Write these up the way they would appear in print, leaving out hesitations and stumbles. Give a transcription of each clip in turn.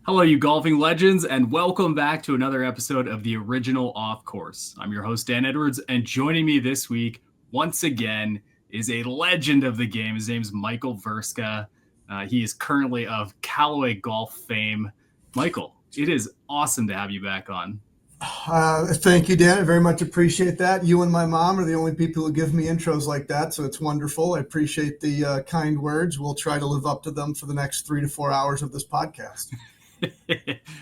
Hello, you golfing legends, and welcome back to another episode of the Original Off Course. I'm your host, Dan Edwards, and joining me this week, once again, is a legend of the game. His name is Michael Vrska. He is currently of Callaway Golf fame. Michael, it is awesome to have you back on. Thank you, Dan. I very much appreciate that. You and my mom are the only people who give me intros like that, so it's wonderful. I appreciate the kind words. We'll try to live up to them for the next 3 to 4 hours of this podcast.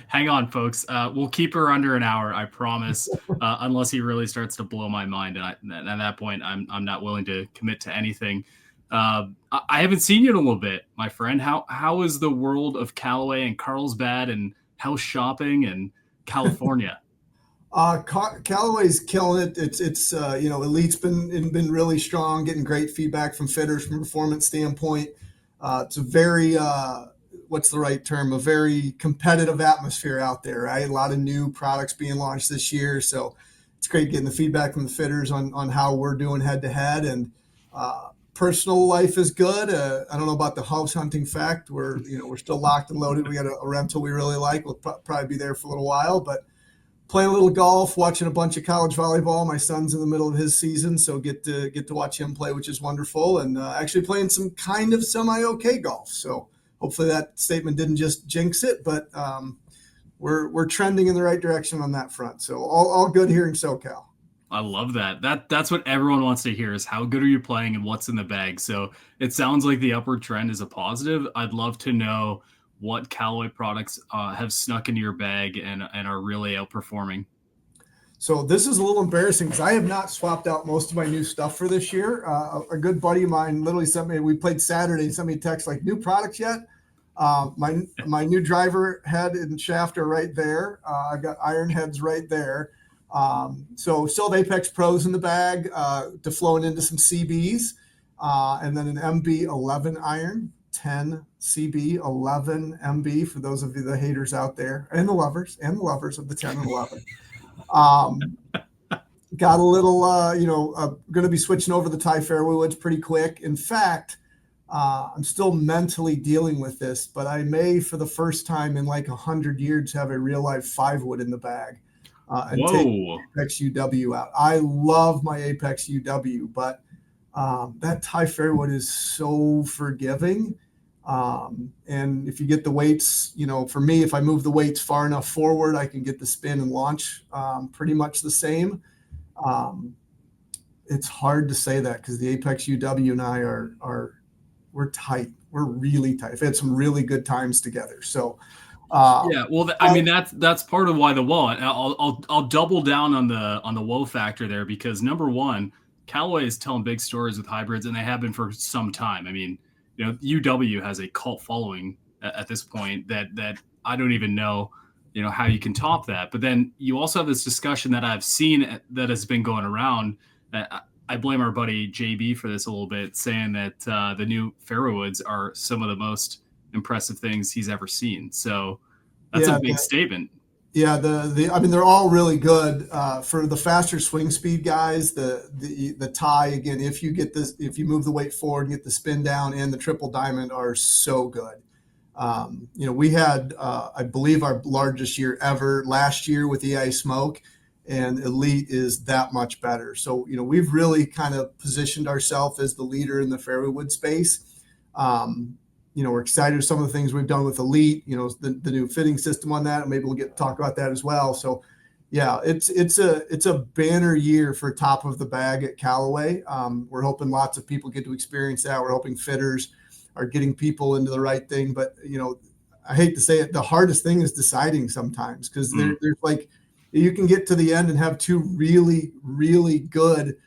Hang on, folks. We'll keep her under an hour, I promise, unless he really starts to blow my mind. And at that point, I'm not willing to commit to anything. I haven't seen you in a little bit, my friend. How is the world of Callaway and Carlsbad and house shopping and California? Callaway's killing it. It's Elyte's been really strong, getting great feedback from fitters from a performance standpoint. It's a very what's the right term? A very competitive atmosphere out there, right? A lot of new products being launched this year, so it's great getting the feedback from the fitters on how we're doing head to head. And personal life is good. I don't know about the house hunting fact. We're still locked and loaded. We got a rental we really like. We'll probably be there for a little while, but playing a little golf, watching a bunch of college volleyball. My son's in the middle of his season, so get to watch him play, which is wonderful. And actually playing some kind of semi-okay golf. So hopefully that statement didn't just jinx it, but we're trending in the right direction on that front. So all good here in SoCal. I love that. That's what everyone wants to hear is how good are you playing and what's in the bag. So it sounds like the upward trend is a positive. I'd love to know what Callaway products have snuck into your bag and are really outperforming. So this is a little embarrassing because I have not swapped out most of my new stuff for this year. A good buddy of mine literally sent me, we played Saturday, sent me a text like, new products yet? My new driver head and shaft are right there. I've got iron heads right there. So still Apex Pros in the bag, to flowing into some CBs, and then an MB 11 iron. 10 CB 11 MB for those of you the haters out there and the lovers of the 10 and 11. Got a little going to be switching over the Thai fairway woods pretty quick. In fact, I'm still mentally dealing with this, but I may for the first time in like 100 years have a real life 5-wood in the bag and take Apex UW out. I love my Apex UW, but that Thai fairwood is so forgiving. And if you get the weights, for me, if I move the weights far enough forward, I can get the spin and launch pretty much the same. It's hard to say that because the Apex UW and I we're tight. We're really tight. We've had some really good times together. So yeah, well, I mean that's part of why the whoa. I'll double down on the whoa factor there because number one, Callaway is telling big stories with hybrids, and they have been for some time. I mean, UW has a cult following at this point that I don't even know, how you can top that. But then you also have this discussion that I've seen that has been going around. I blame our buddy JB for this a little bit, saying that the new fairwoods are some of the most impressive things he's ever seen. So that's a big statement. Yeah, they're all really good for the faster swing speed guys. The Thai again, if you move the weight forward and get the spin down, and the triple diamond are so good. We had I believe our largest year ever last year with EI Smoke, and Elyte is that much better. So we've really kind of positioned ourselves as the leader in the fairway wood space. We're excited with some of the things we've done with Elyte, the new fitting system on that. And maybe we'll get to talk about that as well. So yeah, it's a banner year for top of the bag at Callaway. We're hoping lots of people get to experience that. We're hoping fitters are getting people into the right thing. But, I hate to say it, the hardest thing is deciding sometimes because there's like, you can get to the end and have two really, really good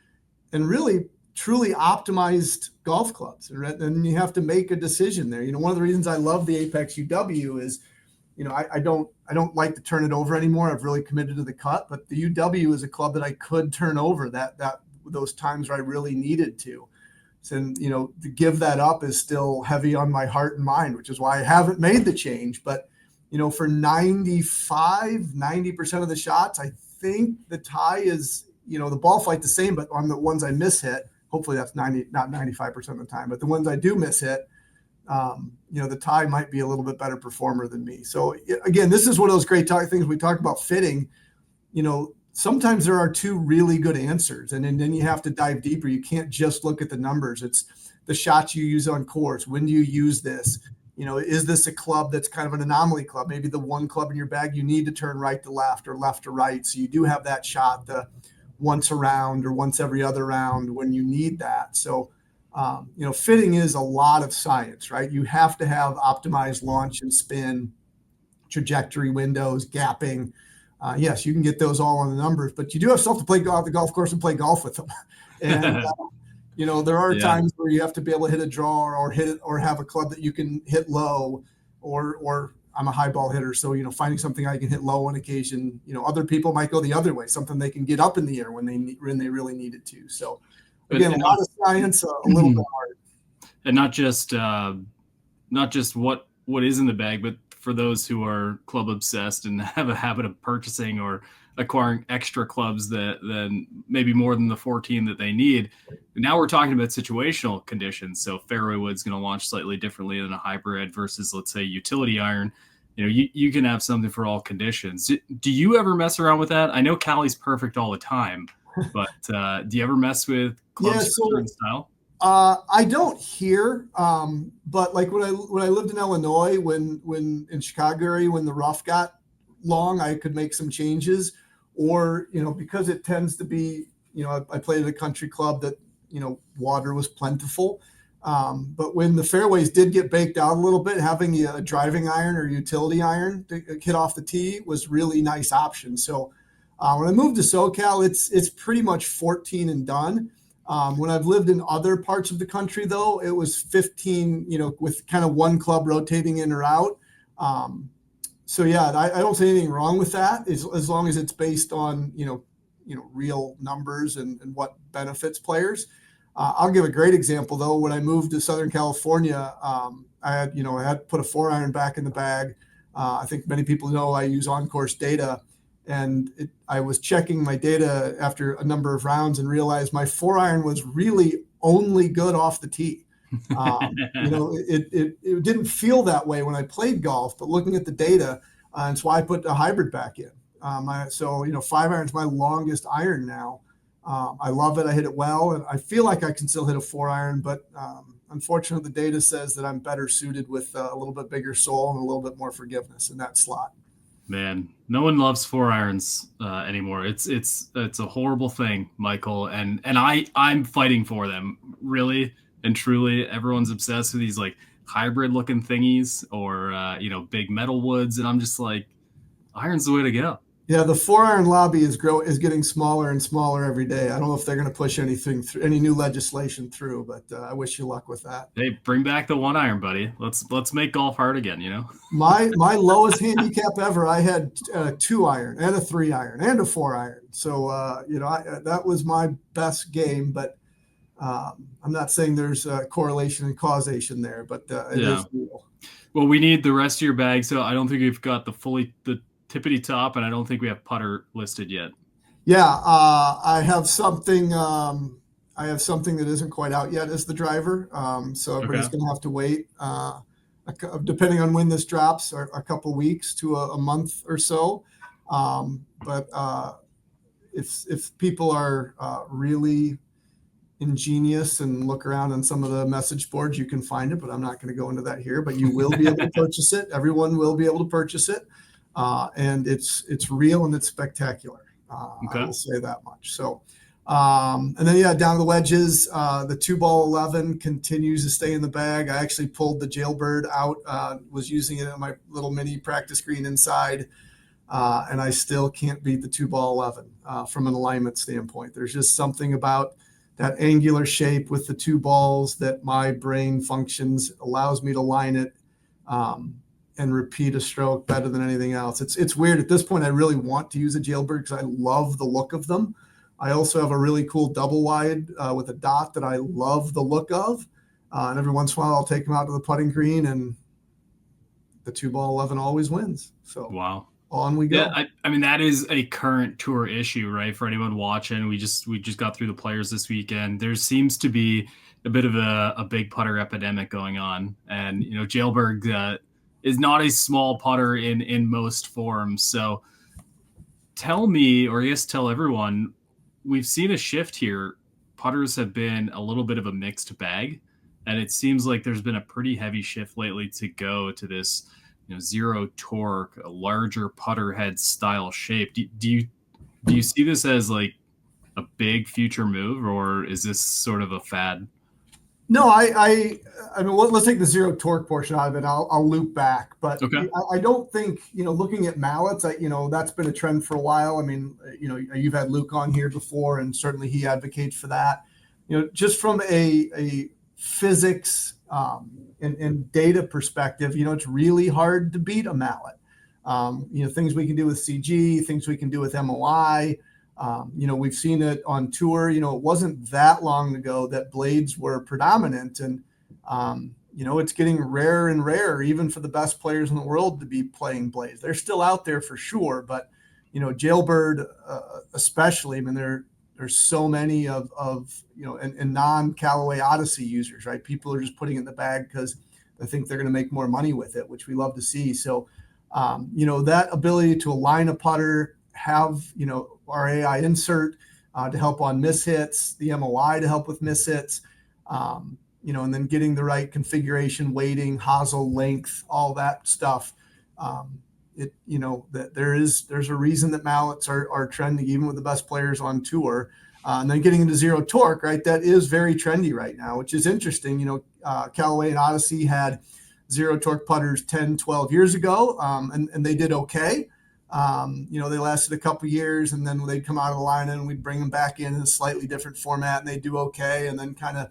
and really truly optimized golf clubs, and you have to make a decision there. One of the reasons I love the Apex UW is, I don't like to turn it over anymore. I've really committed to the cut, but the UW is a club that I could turn over that those times where I really needed to. And to give that up is still heavy on my heart and mind, which is why I haven't made the change. But for 90% of the shots, I think the Thai is, the ball flight the same, but on the ones I miss hit, hopefully that's not 95% of the time, but the ones I do miss hit, The tie might be a little bit better performer than me. So again, this is one of those great things we talk about fitting. Sometimes there are two really good answers, and then you have to dive deeper. You can't just look at the numbers. It's the shots you use on course. When do you use this? Is this a club that's kind of an anomaly club? Maybe the one club in your bag, you need to turn right to left or left to right. So you do have that shot the once a round or once every other round when you need that. So, fitting is a lot of science, right? You have to have optimized launch and spin, trajectory windows, gapping. Yes, you can get those all on the numbers, but you do have stuff to play the golf course and play golf with them. And, there are times where you have to be able to hit a draw or hit it or have a club that you can hit low or I'm a high ball hitter. So, finding something I can hit low on occasion, other people might go the other way, something they can get up in the air when they really need it to. So again, a lot of science, a little bit hard. And not just what is in the bag, but for those who are club obsessed and have a habit of purchasing or acquiring extra clubs that then maybe more than the 14 that they need. Now we're talking about situational conditions. So fairway wood's going to launch slightly differently than a hybrid versus, let's say, utility iron. You can have something for all conditions. Do you ever mess around with that? I know Cali's perfect all the time, but do you ever mess with clubs for certain style? I don't here, but like when I lived in Illinois, when in Chicago area, when the rough got long, I could make some changes, or because it tends to be, I played at a country club that water was plentiful, but when the fairways did get baked out a little bit, having a driving iron or utility iron to hit off the tee was really nice option. So when I moved to SoCal, it's pretty much 14 and done. When I've lived in other parts of the country, though, it was 15, with kind of one club rotating in or out. So yeah, I don't see anything wrong with that as long as it's based on, real numbers and what benefits players. I'll give a great example though. When I moved to Southern California, I had put a 4-iron back in the bag. I think many people know I use on-course data. And I was checking my data after a number of rounds and realized my 4-iron was really only good off the tee. It didn't feel that way when I played golf, but looking at the data, and so I put a hybrid back in. 5-iron is my longest iron now. I love it. I hit it well, and I feel like I can still hit a 4-iron, but unfortunately, the data says that I'm better suited with a little bit bigger sole and a little bit more forgiveness in that slot. Man, no one loves 4-irons anymore. It's a horrible thing, Michael, and I'm fighting for them, really and truly. Everyone's obsessed with these like hybrid looking thingies or big metal woods, and I'm just like, iron's the way to go. Yeah, the 4-iron lobby is getting smaller and smaller every day. I don't know if they're going to push anything through, any new legislation through, but I wish you luck with that. Hey, bring back the 1-iron, buddy. Let's make golf hard again. My lowest handicap ever, I had a 2-iron and a 3-iron and a 4-iron. So that was my best game. But I'm not saying there's a correlation and causation there, but it is real. Well, we need the rest of your bag, so I don't think we've got the tippity top, and I don't think we have putter listed yet. Yeah, I have something. I have something that isn't quite out yet as the driver, so everybody's going to have to wait. Depending on when this drops, a couple weeks to a month or so. But if people are really ingenious and look around on some of the message boards, you can find it. But I'm not going to go into that here. But you will be able to purchase it. Everyone will be able to purchase it. And it's real and it's spectacular. I will say that much. So, and then down the wedges, the 2-ball 11 continues to stay in the bag. I actually pulled the Jailbird out, was using it on my little mini practice green inside, and I still can't beat the 2-ball 11 from an alignment standpoint. There's just something about that angular shape with the 2 balls that my brain functions, allows me to line it. And repeat a stroke better than anything else. It's weird. At this point, I really want to use a Jailbird because I love the look of them. I also have a really cool double wide with a dot that I love the look of. And every once in a while, I'll take them out to the putting green, and the 2-ball 11 always wins. So wow, on we go. Yeah, I mean that is a current tour issue, right? For anyone watching, we just got through the Players this weekend. There seems to be a bit of a big putter epidemic going on, and Jailberg is not a small putter in most forms. So tell me, or I guess tell everyone, we've seen a shift here. Putters have been a little bit of a mixed bag, and it seems like there's been a pretty heavy shift lately to go to this, zero torque, a larger putter head style shape. Do you see this as like a big future move, or is this sort of a fad? No, I mean, let's take the zero torque portion out of it. I'll loop back, but Okay. I don't think, looking at mallets, that's been a trend for a while. I mean, you've had Luke on here before, and certainly he advocates for that. Just from a physics and data perspective, it's really hard to beat a mallet. Things we can do with CG, things we can do with MOI. We've seen it on tour. It wasn't that long ago that blades were predominant, and it's getting rarer and rarer, even for the best players in the world, to be playing blades. They're still out there for sure, but Jailbird, especially. I mean, there's so many of and non-Callaway Odyssey users, right? People are just putting it in the bag because they think they're going to make more money with it, which we love to see. So, that ability to align a putter, have our AI insert to help on mishits, the MOI to help with mishits, and then getting the right configuration, weighting, hosel length, all that stuff. That there's a reason that mallets are trending even with the best players on tour. And then getting into zero torque, right? That is very trendy right now, which is interesting. Callaway and Odyssey had zero torque putters 10, 12 years ago, and they did okay. They lasted a couple years, and then they'd come out of the line and we'd bring them back in a slightly different format, and they do okay, and then kind of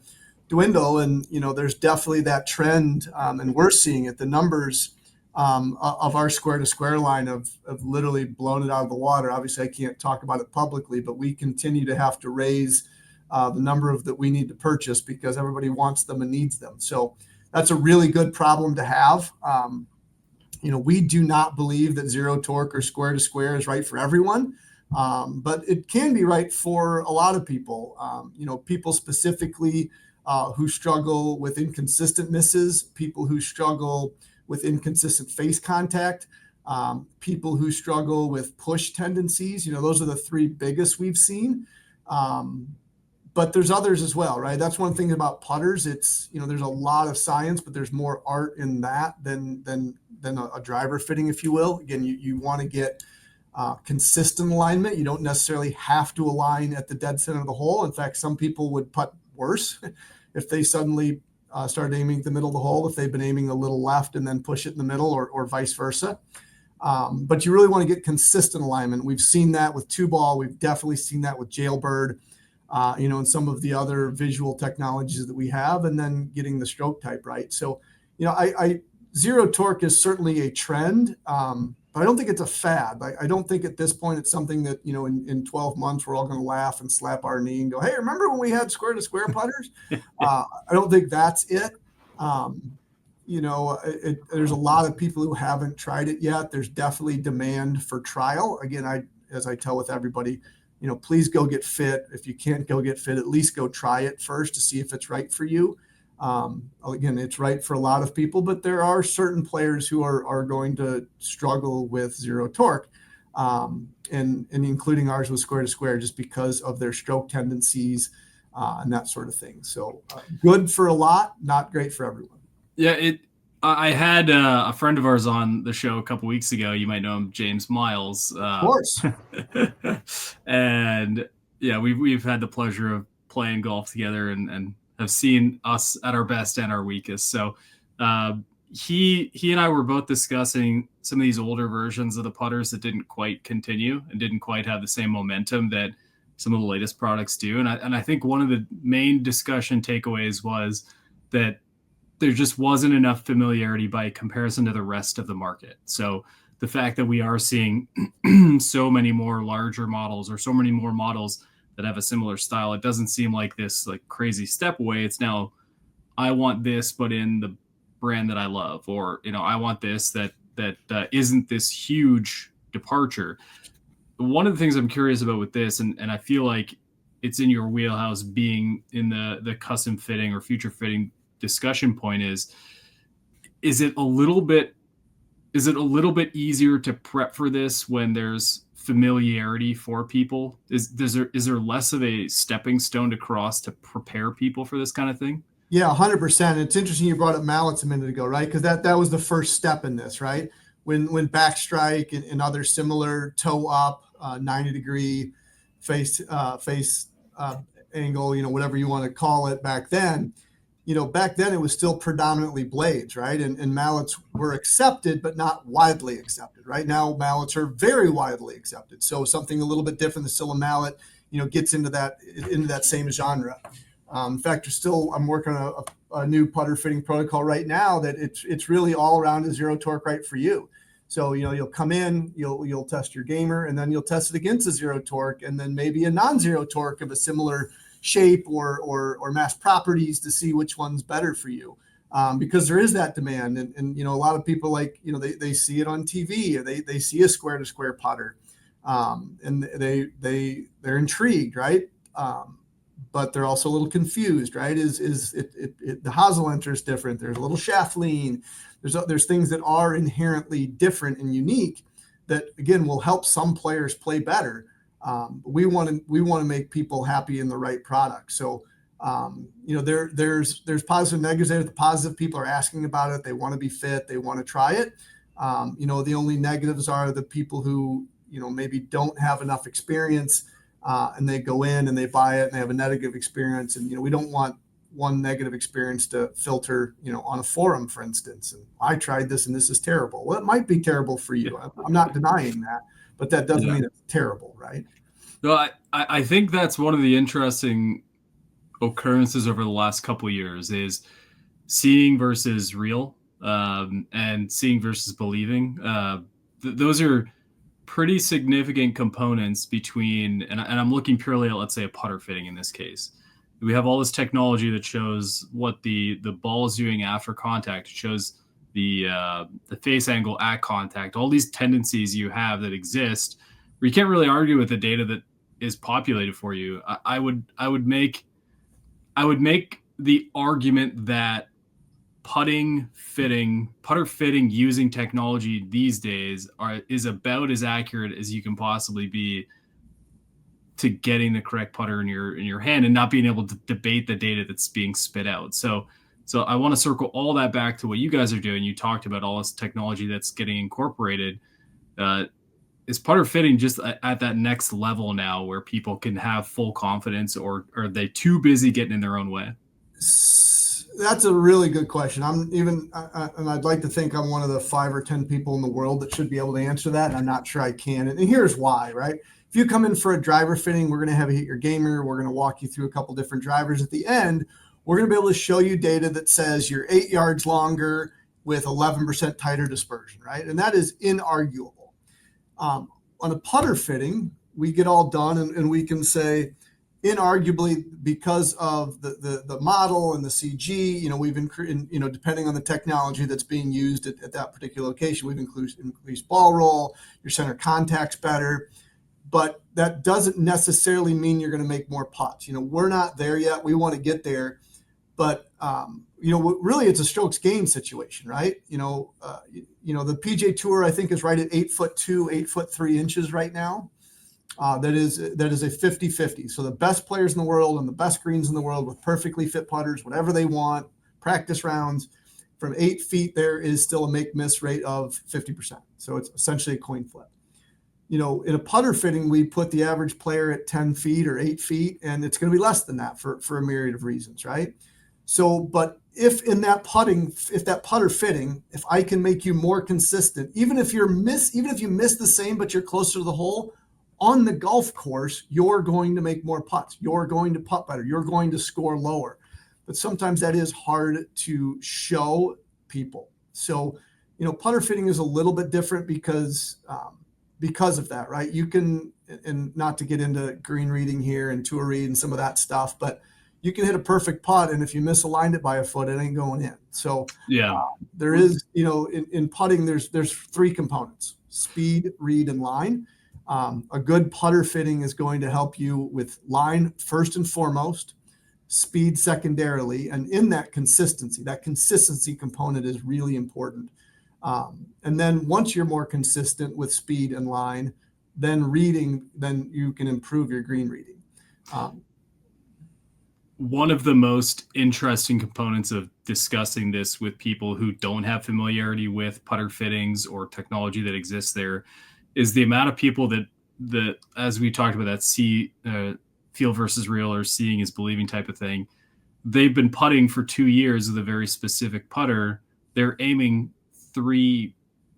dwindle. And there's definitely that trend, and we're seeing it. The numbers of our square to square line have literally blown it out of the water. Obviously, I can't talk about it publicly, but we continue to have to raise the number of that we need to purchase because everybody wants them and needs them. So that's a really good problem to have. We do not believe that zero torque or square to square is right for everyone, but it can be right for a lot of people. People specifically who struggle with inconsistent misses, people who struggle with inconsistent face contact, people who struggle with push tendencies. Those are the three biggest we've seen. But there's others as well, right? That's one thing about putters. It's, there's a lot of science, but there's more art in that than a driver fitting, if you will. Again, you want to get consistent alignment. You don't necessarily have to align at the dead center of the hole. In fact, some people would putt worse if they suddenly started aiming at the middle of the hole, if they've been aiming a little left and then push it in the middle, or vice versa. But you really want to get consistent alignment. We've seen that with two ball. We've definitely seen that with Jailbird. And some of the other visual technologies that we have, and then getting the stroke type right. So, I zero torque is certainly a trend, but I don't think it's a fad. I don't think at this point it's something that, in 12 months, we're all going to laugh and slap our knee and go, hey, remember when we had square to square putters? I don't think that's it. There's a lot of people who haven't tried it yet. There's definitely demand for trial. Again, as I tell with everybody, please go get fit. If you can't go get fit, at least go try it first to see if it's right for you. Again, it's right for a lot of people, but there are certain players who are going to struggle with zero torque, and including ours with square to square, just because of their stroke tendencies and that sort of thing. So good for a lot, not great for everyone. Yeah, I had a friend of ours on the show a couple weeks ago. You might know him, James Miles. Of course. And yeah, we've had the pleasure of playing golf together and have seen us at our best and our weakest. So he and I were both discussing some of these older versions of the putters that didn't quite continue and didn't quite have the same momentum that some of the latest products do. And I think one of the main discussion takeaways was that there just wasn't enough familiarity by comparison to the rest of the market. So the fact that we are seeing so many more larger models, or so many more models that have a similar style, it doesn't seem like this like crazy step away. It's now, I want this, but in the brand that I love, or, I want this that isn't this huge departure. One of the things I'm curious about with this, and I feel like it's in your wheelhouse being in the custom fitting or future fitting discussion point is it a little bit easier to prep for this when there's familiarity for people? Is there less of a stepping stone to cross to prepare people for this kind of thing? Yeah, 100%. It's interesting you brought up mallets a minute ago, right? Because that was the first step in this, right? When backstrike and other similar toe up, 90-degree face angle, whatever you want to call it back then. Back then it was still predominantly blades, right? And mallets were accepted, but not widely accepted. Right now, mallets are very widely accepted. So something a little bit different, the still a mallet, gets into that same genre. In fact, I'm working on a new putter fitting protocol right now that it's really all around a zero torque right for you. So you'll come in, you'll test your gamer, and then you'll test it against a zero torque, and then maybe a non-zero torque of a similar shape or mass properties to see which one's better for you, because there is that demand, and a lot of people they see it on TV, or they see a square to square putter, and they're intrigued, right? But they're also a little confused, right? The hosel enter is different. There's a little shaft lean. There's things that are inherently different and unique that, again, will help some players play better. We want to make people happy in the right product. So, there's positive and negatives there. The positive, people are asking about it. They want to be fit. They want to try it. The only negatives are the people who, maybe don't have enough experience, and they go in and they buy it and they have a negative experience. And, we don't want one negative experience to filter, on a forum, for instance. And I tried this and this is terrible. Well, it might be terrible for you. I'm not denying that, but that doesn't mean it's terrible, right? No, I think that's one of the interesting occurrences over the last couple of years is seeing versus real, and seeing versus believing. Those are pretty significant components between, and I'm looking purely at, let's say, a putter fitting in this case. We have all this technology that shows what the ball is doing after contact. It shows the face angle at contact, all these tendencies you have that exist where you can't really argue with the data that is populated for you. I would make the argument that putter fitting using technology these days is about as accurate as you can possibly be to getting the correct putter in your hand and not being able to debate the data that's being spit out. So I want to circle all that back to what you guys are doing. You talked about all this technology that's getting incorporated. Is putter fitting just at that next level now where people can have full confidence, or are they too busy getting in their own way? That's a really good question. and I'd like to think I'm one of the 5 or 10 people in the world that should be able to answer that. And I'm not sure I can. And here's why, right? If you come in for a driver fitting, we're going to have you hit your gamer. We're going to walk you through a couple different drivers. At the end, we're going to be able to show you data that says you're 8 yards longer with 11% tighter dispersion, right? And that is inarguable. On a putter fitting, we get all done and we can say, inarguably, because of the model and the CG, we've increased, depending on the technology that's being used at that particular location, we've increased ball roll, your center contact's better. But that doesn't necessarily mean you're going to make more putts. We're not there yet. We want to get there. But, really it's a strokes gained situation, right? The PGA Tour, I think, is right at 8'2", 8'3" right now. That is a 50-50. So the best players in the world and the best greens in the world with perfectly fit putters, whatever they want, practice rounds, from 8 feet, there is still a make-miss rate of 50%. So it's essentially a coin flip. In a putter fitting, we put the average player at 10 feet or 8 feet, and it's going to be less than that for a myriad of reasons, right? So, but if that putter fitting, if I can make you more consistent, even if you miss the same, but you're closer to the hole, on the golf course, you're going to make more putts. You're going to putt better. You're going to score lower. But sometimes that is hard to show people. So, putter fitting is a little bit different because of that, right? You can, and not to get into green reading here and tour read and some of that stuff, but you can hit a perfect putt, and if you misaligned it by a foot, it ain't going in. So yeah, there is, in putting, there's 3 components: speed, read, and line. A good putter fitting is going to help you with line first and foremost, speed secondarily, and in that consistency component is really important. And then once you're more consistent with speed and line, then you can improve your green reading. One of the most interesting components of discussing this with people who don't have familiarity with putter fittings or technology that exists there is the amount of people that as we talked about, that feel versus real, or seeing is believing type of thing. They've been putting for 2 years with a very specific putter. They're aiming 3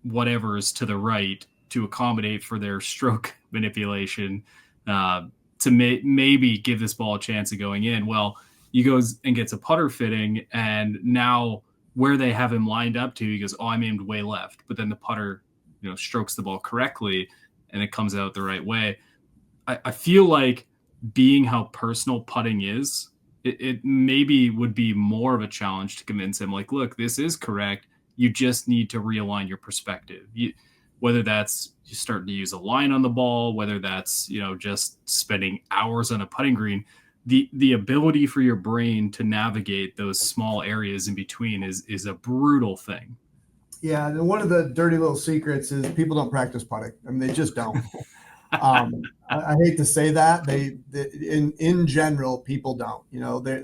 whatevers to the right to accommodate for their stroke manipulation, to maybe give this ball a chance of going in. Well, he goes and gets a putter fitting, and now where they have him lined up to, he goes, oh, I'm aimed way left. But then the putter, strokes the ball correctly, and it comes out the right way. I feel like, being how personal putting is, it maybe would be more of a challenge to convince him, like, look, this is correct. You just need to realign your perspective. Whether that's you starting to use a line on the ball, whether that's, just spending hours on a putting green, the ability for your brain to navigate those small areas in between is a brutal thing. Yeah, and one of the dirty little secrets is people don't practice putting. I mean, they just don't. I hate to say that. They in general, people don't.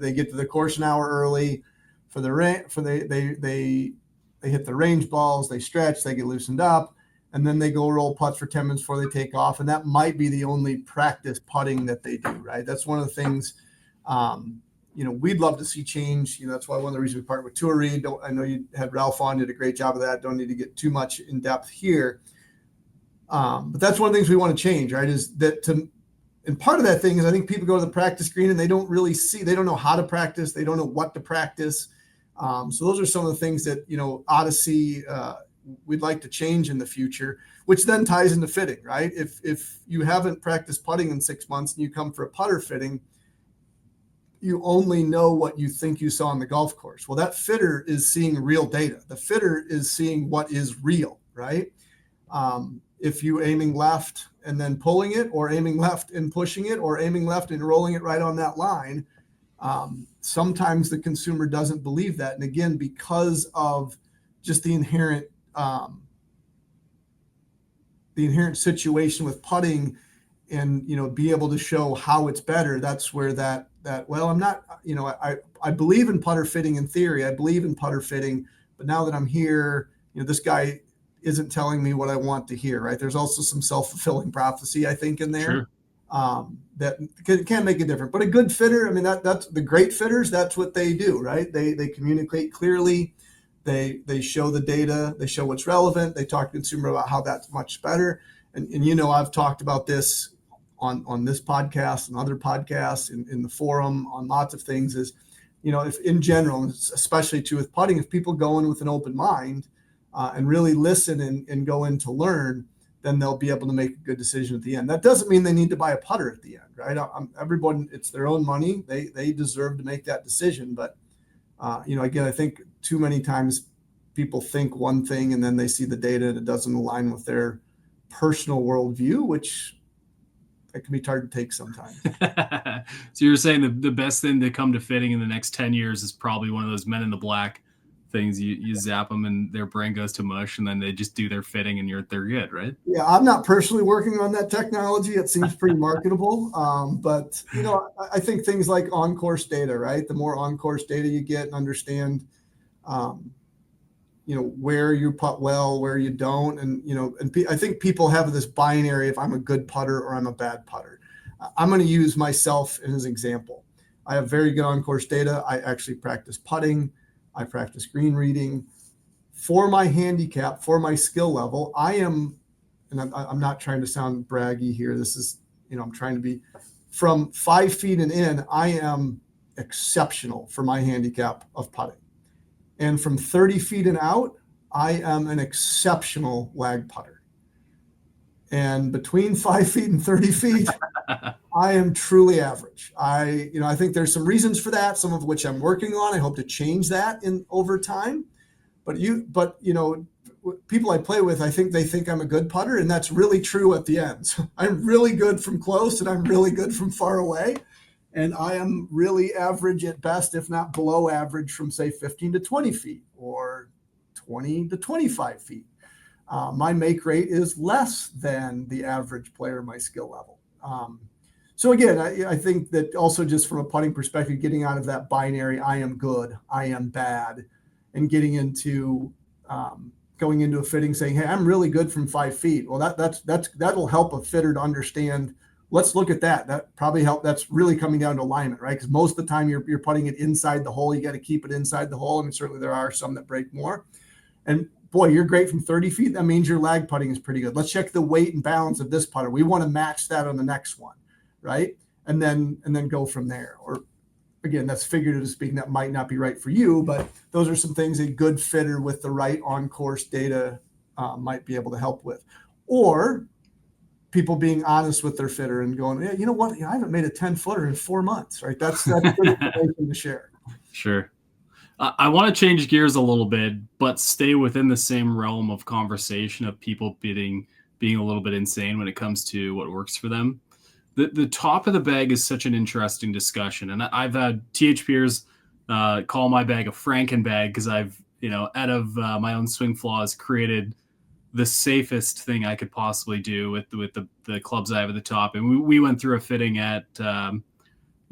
They get to the course an hour early for they hit the range balls, they stretch, they get loosened up, and then they go roll putts for 10 minutes before they take off. And that might be the only practice putting that they do, right? That's one of the things, we'd love to see change. That's why one of the reasons we partnered with Tour Read. I know you had Ralph on, did a great job of that. Don't need to get too much in depth here. But that's one of the things we want to change, right? And part of that thing is I think people go to the practice green and they don't really they don't know how to practice. They don't know what to practice. So those are some of the things that, Odyssey, we'd like to change in the future, which then ties into fitting, right? If you haven't practiced putting in 6 months and you come for a putter fitting, you only know what you think you saw on the golf course. Well, that fitter is seeing real data. The fitter is seeing what is real, right? If you aiming left and then pulling it, or aiming left and pushing it, or aiming left and rolling it right on that line, sometimes the consumer doesn't believe that. And again, because of just the inherent situation with putting, and be able to show how it's better, that's where I'm not, I believe in putter fitting in theory. I believe in putter fitting, but now that I'm here, this guy isn't telling me what I want to hear, right? There's also some self-fulfilling prophecy, I think, in there. Sure. That can make a difference. But a good fitter, I mean, that's the great fitters, that's what they do, right? They communicate clearly. They show the data. They show what's relevant. They talk to the consumer about how that's much better. And I've talked about this on this podcast and other podcasts, in the forum, on lots of things, is, if in general, especially too with putting, if people go in with an open mind, and really listen and go in to learn, then they'll be able to make a good decision at the end. That doesn't mean they need to buy a putter at the end, right? Everyone, it's their own money. They deserve to make that decision. But, again, I think too many times people think one thing and then they see the data and it doesn't align with their personal worldview, which it can be hard to take sometimes. So you're saying the best thing to come to fitting in the next 10 years is probably one of those Men in the Black things. You zap them and their brain goes to mush, and then they just do their fitting and they're good, right? Yeah, I'm not personally working on that technology. It seems pretty marketable. But, I think things like on-course data, right? The more on-course data you get and understand, where you putt well, where you don't. And, I think people have this binary of I'm a good putter or I'm a bad putter. I'm going to use myself as an example. I have very good on-course data. I actually practice putting. I practice green reading. For my handicap, for my skill level, I am, and I'm not trying to sound braggy here. This is, I'm trying to be, from 5 feet and in, I am exceptional for my handicap of putting. And from 30 feet and out, I am an exceptional lag putter. And between 5 feet and 30 feet, I am truly average. I think there's some reasons for that, some of which I'm working on. I hope to change that over time. But people I play with, I think they think I'm a good putter, and that's really true at the end. So I'm really good from close, and I'm really good from far away. And I am really average at best, if not below average, from say 15 to 20 feet or 20 to 25 feet. My make rate is less than the average player, my skill level. So again, I think that also just from a putting perspective, getting out of that binary, I am good, I am bad, and getting into going into a fitting saying, hey, I'm really good from 5 feet. Well, that'll help a fitter to understand. Let's look at that. That probably help. That's really coming down to alignment, right? Because most of the time you're putting it inside the hole. You got to keep it inside the hole. I mean, certainly there are some that break more. And boy, you're great from 30 feet. That means your lag putting is pretty good. Let's check the weight and balance of this putter. We want to match that on the next one, right? And then go from there. Or again, that's figuratively speaking. That might not be right for you, but those are some things a good fitter with the right on-course data might be able to help with. Or people being honest with their fitter and going, yeah, you know what? I haven't made a 10-footer in 4 months, right? That's good information to share. Sure. I want to change gears a little bit, but stay within the same realm of conversation of people being a little bit insane when it comes to what works for them. The top of the bag is such an interesting discussion. And I've had TH peers call my bag a Franken bag because I've, out of my own swing flaws, created the safest thing I could possibly do with the clubs I have at the top. And we went through a fitting at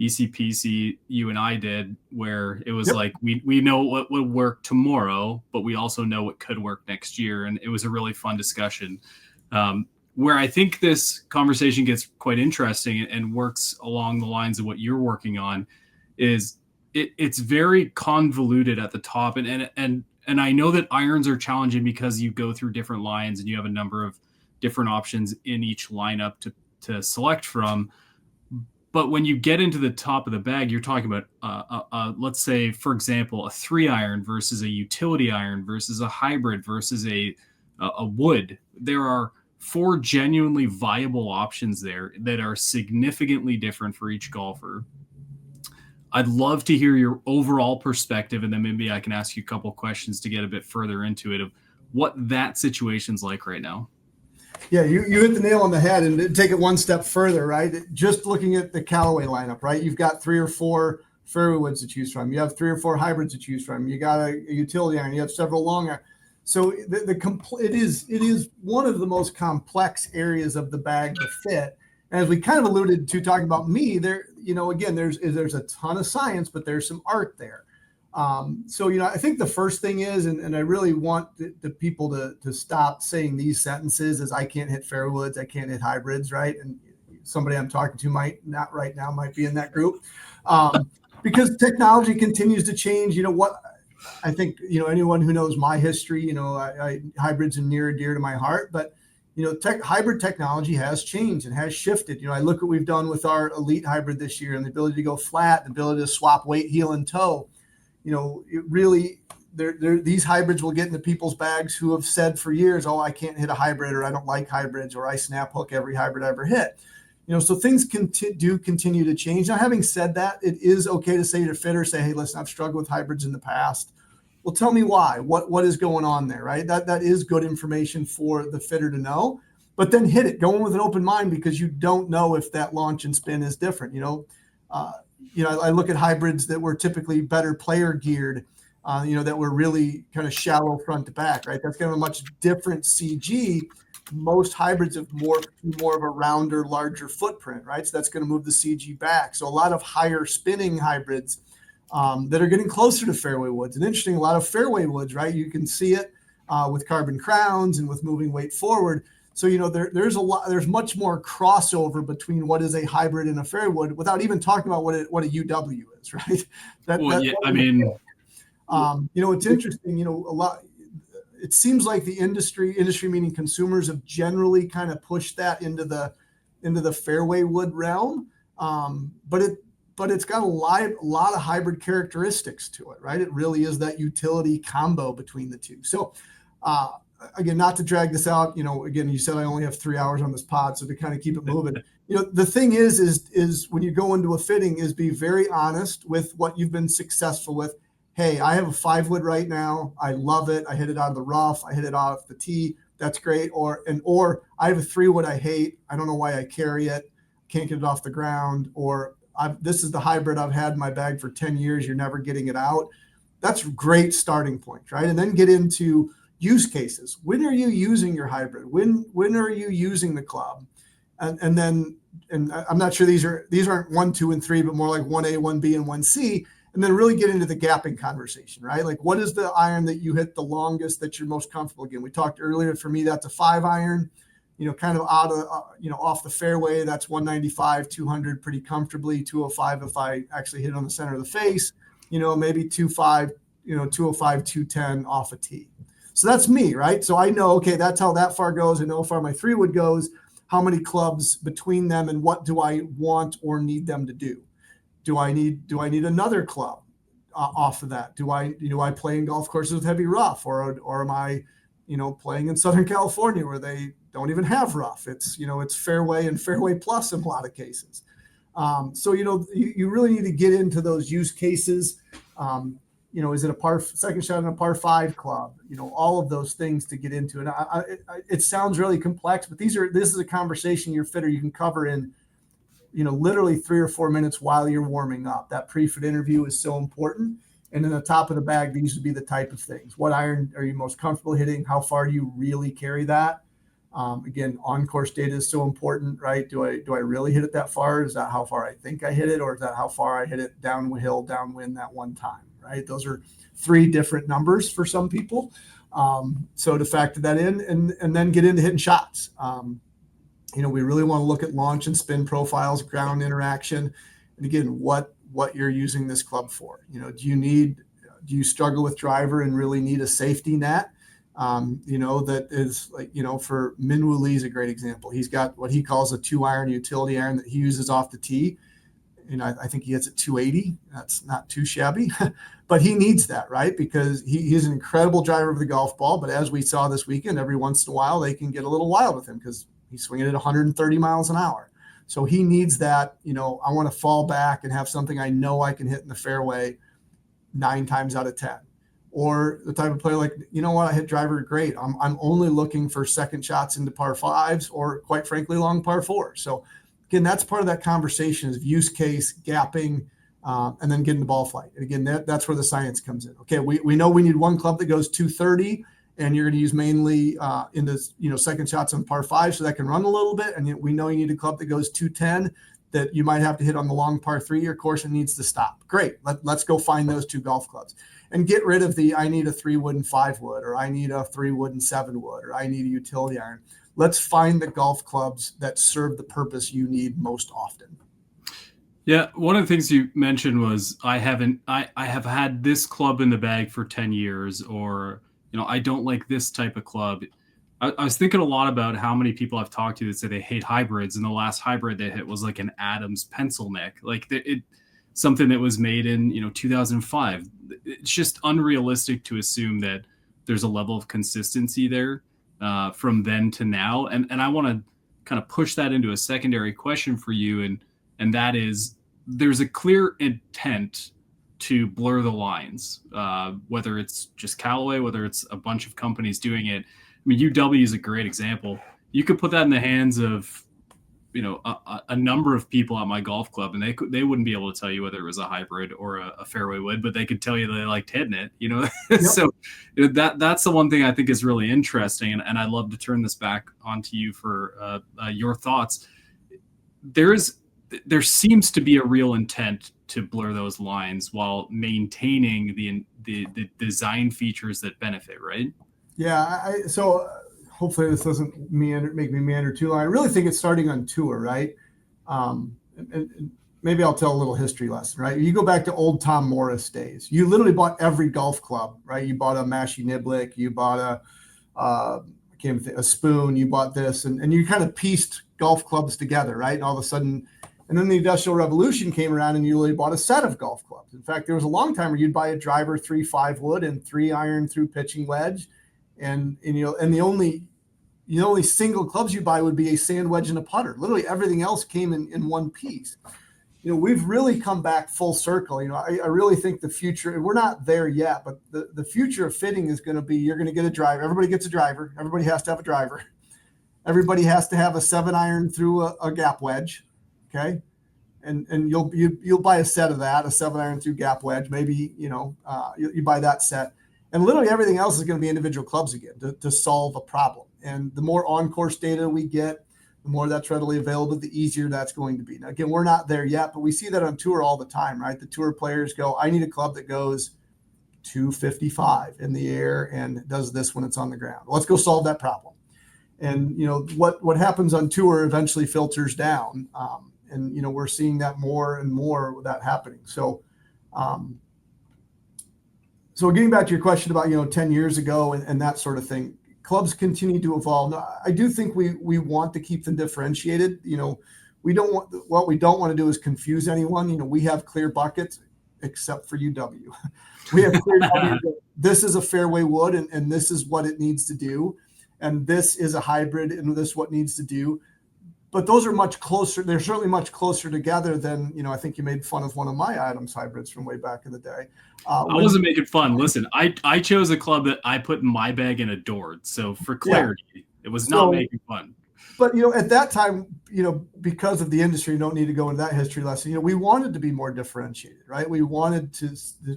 ECPC, you and I did, where it was like, we know what would work tomorrow, but we also know what could work next year. And it was a really fun discussion. Where I think this conversation gets quite interesting and works along the lines of what you're working on is it's very convoluted at the top. And I know that irons are challenging because you go through different lines and you have a number of different options in each lineup to select from. But when you get into the top of the bag, you're talking about, let's say, for example, a 3-iron versus a utility iron versus a hybrid versus a wood. There are 4 genuinely viable options there that are significantly different for each golfer. I'd love to hear your overall perspective, and then maybe I can ask you a couple questions to get a bit further into it of what that situation's like right now. Yeah, you hit the nail on the head, and take it one step further, right? Just looking at the Callaway lineup, right? You've got 3 or 4 fairway woods to choose from. You have 3 or 4 hybrids to choose from. You got a utility iron. You have several long iron. So it is one of the most complex areas of the bag to fit. And as we kind of alluded to talking about me, there, again, there's a ton of science, but there's some art there. So, I think the first thing is, and I really want the people to stop saying these sentences as I can't hit fairway woods, I can't hit hybrids, right? And somebody I'm talking to might not right now might be in that group. Because technology continues to change. I think, anyone who knows my history, hybrids are near and dear to my heart, but, hybrid technology has changed and has shifted. I look at what we've done with our Elyte hybrid this year and the ability to go flat, the ability to swap weight, heel, and toe. It really, these hybrids will get into people's bags who have said for years, oh, I can't hit a hybrid, or I don't like hybrids, or I snap hook every hybrid I ever hit. So things do continue to change. Now, having said that, it is okay to say to fitter, say, hey, listen, I've struggled with hybrids in the past. Well, tell me why. What is going on there, right? That is good information for the fitter to know. But then hit it. Go in with an open mind, because you don't know if that launch and spin is different. I look at hybrids that were typically better player geared, that were really kind of shallow front to back, right? That's kind of a much different CG. Most hybrids have more of a rounder, larger footprint, right? So that's going to move the CG back. So a lot of higher spinning hybrids that are getting closer to fairway woods. And interesting, a lot of fairway woods, right? You can see it with carbon crowns and with moving weight forward. So, there's much more crossover between what is a hybrid and a fairway wood, without even talking about what a UW is, right? It's interesting, a lot. It seems like the industry meaning consumers, have generally kind of pushed that into the fairway wood realm. But it's got a lot of hybrid characteristics to it, right? It really is that utility combo between the two. So, again, not to drag this out, again, you said I only have 3 hours on this pod, so to kind of keep it moving, the thing is when you go into a fitting is be very honest with what you've been successful with, hey, I have a 5-wood right now. I love it. I hit it out of the rough. I hit it off the tee. That's great. Or I have a 3-wood I hate. I don't know why I carry it. Can't get it off the ground. Or this is the hybrid I've had in my bag for 10 years. You're never getting it out. That's great starting point, right? And then get into use cases. When are you using your hybrid? When are you using the club? And then I'm not sure these aren't 1, 2, and 3, but more like 1A, 1B, and 1C. And then really get into the gapping conversation, right? Like, what is the iron that you hit the longest that you're most comfortable? Again, we talked earlier, for me, that's a 5 iron, kind of out of, off the fairway. That's 195, 200 pretty comfortably, 205 if I actually hit it on the center of the face, maybe 205, 205, 210 off a tee. So that's me, right? So I know, okay, that's how that far goes. I know how far my 3-wood goes, how many clubs between them, and what do I want or need them to do? Do I need another club off of that? Do I play in golf courses with heavy rough, or am I, playing in Southern California where they don't even have rough? It's it's fairway and fairway plus in a lot of cases. So you really need to get into those use cases. Is it a second shot in a par 5 club? All of those things to get into. And it sounds really complex, but this is a conversation your fitter you can cover in literally 3 or 4 minutes while you're warming up. That pre-fit interview is so important. And then the top of the bag, these would be the type of things. What iron are you most comfortable hitting? How far do you really carry that? Again, on-course data is so important, right? Do I really hit it that far? Is that how far I think I hit it? Or is that how far I hit it downhill, downwind that one time, right? Those are 3 different numbers for some people. So to factor that in and then get into hitting shots. We really want to look at launch and spin profiles, ground interaction, and again, what you're using this club for. Do you struggle with driver and really need a safety net? That is like, for Minwoo Lee is a great example. He's got what he calls a 2-iron utility iron that he uses off the tee. I think he hits at 280. That's not too shabby, but he needs that, right? Because he's an incredible driver of the golf ball. But as we saw this weekend, every once in a while, they can get a little wild with him because he's swinging at 130 miles an hour. So he needs that, I want to fall back and have something I know I can hit in the fairway 9 times out of 10. Or the type of player like, I hit driver great. I'm only looking for second shots into par 5s or, quite frankly, long par 4s. So again, that's part of that conversation is use case, gapping, and then getting the ball flight. And again, that's where the science comes in. Okay, we know we need one club that goes 230, and you're going to use mainly in the second shots on par 5, so that can run a little bit. And we know you need a club that goes 210 that you might have to hit on the long par 3. Your course needs to stop. Great, let's go find those 2 golf clubs and get rid of I need a 3-wood and 5-wood, or I need a 3-wood and 7-wood, or I need a utility iron. Let's find the golf clubs that serve the purpose you need most often. Yeah, one of the things you mentioned was I have had this club in the bag for 10 years, or I don't like this type of club. I was thinking a lot about how many people I've talked to that say they hate hybrids, and the last hybrid they hit was like an Adams pencil neck, like something that was made in 2005. It's just unrealistic to assume that there's a level of consistency there from then to now. And I want to kind of push that into a secondary question for you, and that is, there's a clear intent to blur the lines, whether it's just Callaway, whether it's a bunch of companies doing it. I mean, UW is a great example. You could put that in the hands of, a number of people at my golf club, and they wouldn't be able to tell you whether it was a hybrid or a fairway wood, but they could tell you they liked hitting it, Yep. So that's the one thing I think is really interesting. And I'd love to turn this back onto you for your thoughts. There seems to be a real intent to blur those lines while maintaining the design features that benefit, right? Yeah. So hopefully this doesn't make me meander too long. I really think it's starting on tour, right? And maybe I'll tell a little history lesson, right? You go back to old Tom Morris days. You literally bought every golf club, right? You bought a Massey Niblick, you bought a spoon, you bought this, and you kind of pieced golf clubs together, right? And all of a sudden, and then the Industrial Revolution came around and you really bought a set of golf clubs. In fact, there was a long time where you'd buy a driver 3-5 wood and 3-iron through pitching wedge. And the only single clubs you buy would be a sand wedge and a putter. Literally everything else came in one piece. we've really come back full circle. I really think the future, and we're not there yet, but the future of fitting is going to be, you're going to get a driver. Everybody gets a driver. Everybody has to have a driver. Everybody has to have a 7-iron through a gap wedge. Okay. And you'll buy a set of that, a 7-iron through gap wedge. Maybe, you buy that set. And literally everything else is going to be individual clubs again to solve a problem. And the more on-course data we get, the more that's readily available, the easier that's going to be. Now, again, we're not there yet, but we see that on tour all the time, right? The tour players go, I need a club that goes 255 in the air and does this when it's on the ground. Let's go solve that problem. And, what happens on tour eventually filters down. And we're seeing that more and more with that happening. So getting back to your question about, 10 years ago and that sort of thing, clubs continue to evolve. Now, I do think we want to keep them differentiated. We don't what we don't want to do is confuse anyone. We have clear buckets, except for UW. We have clear buckets. This is a fairway wood, and this is what it needs to do. And this is a hybrid, and this is what it needs to do. But those are much closer. They're certainly much closer together than, I think you made fun of one of my Adams hybrids from way back in the day. I wasn't making fun. Listen, I chose a club that I put in my bag and adored. So for clarity, it was not making fun. But, at that time, because of the industry, you don't need to go into that history lesson. We wanted to be more differentiated, right? We wanted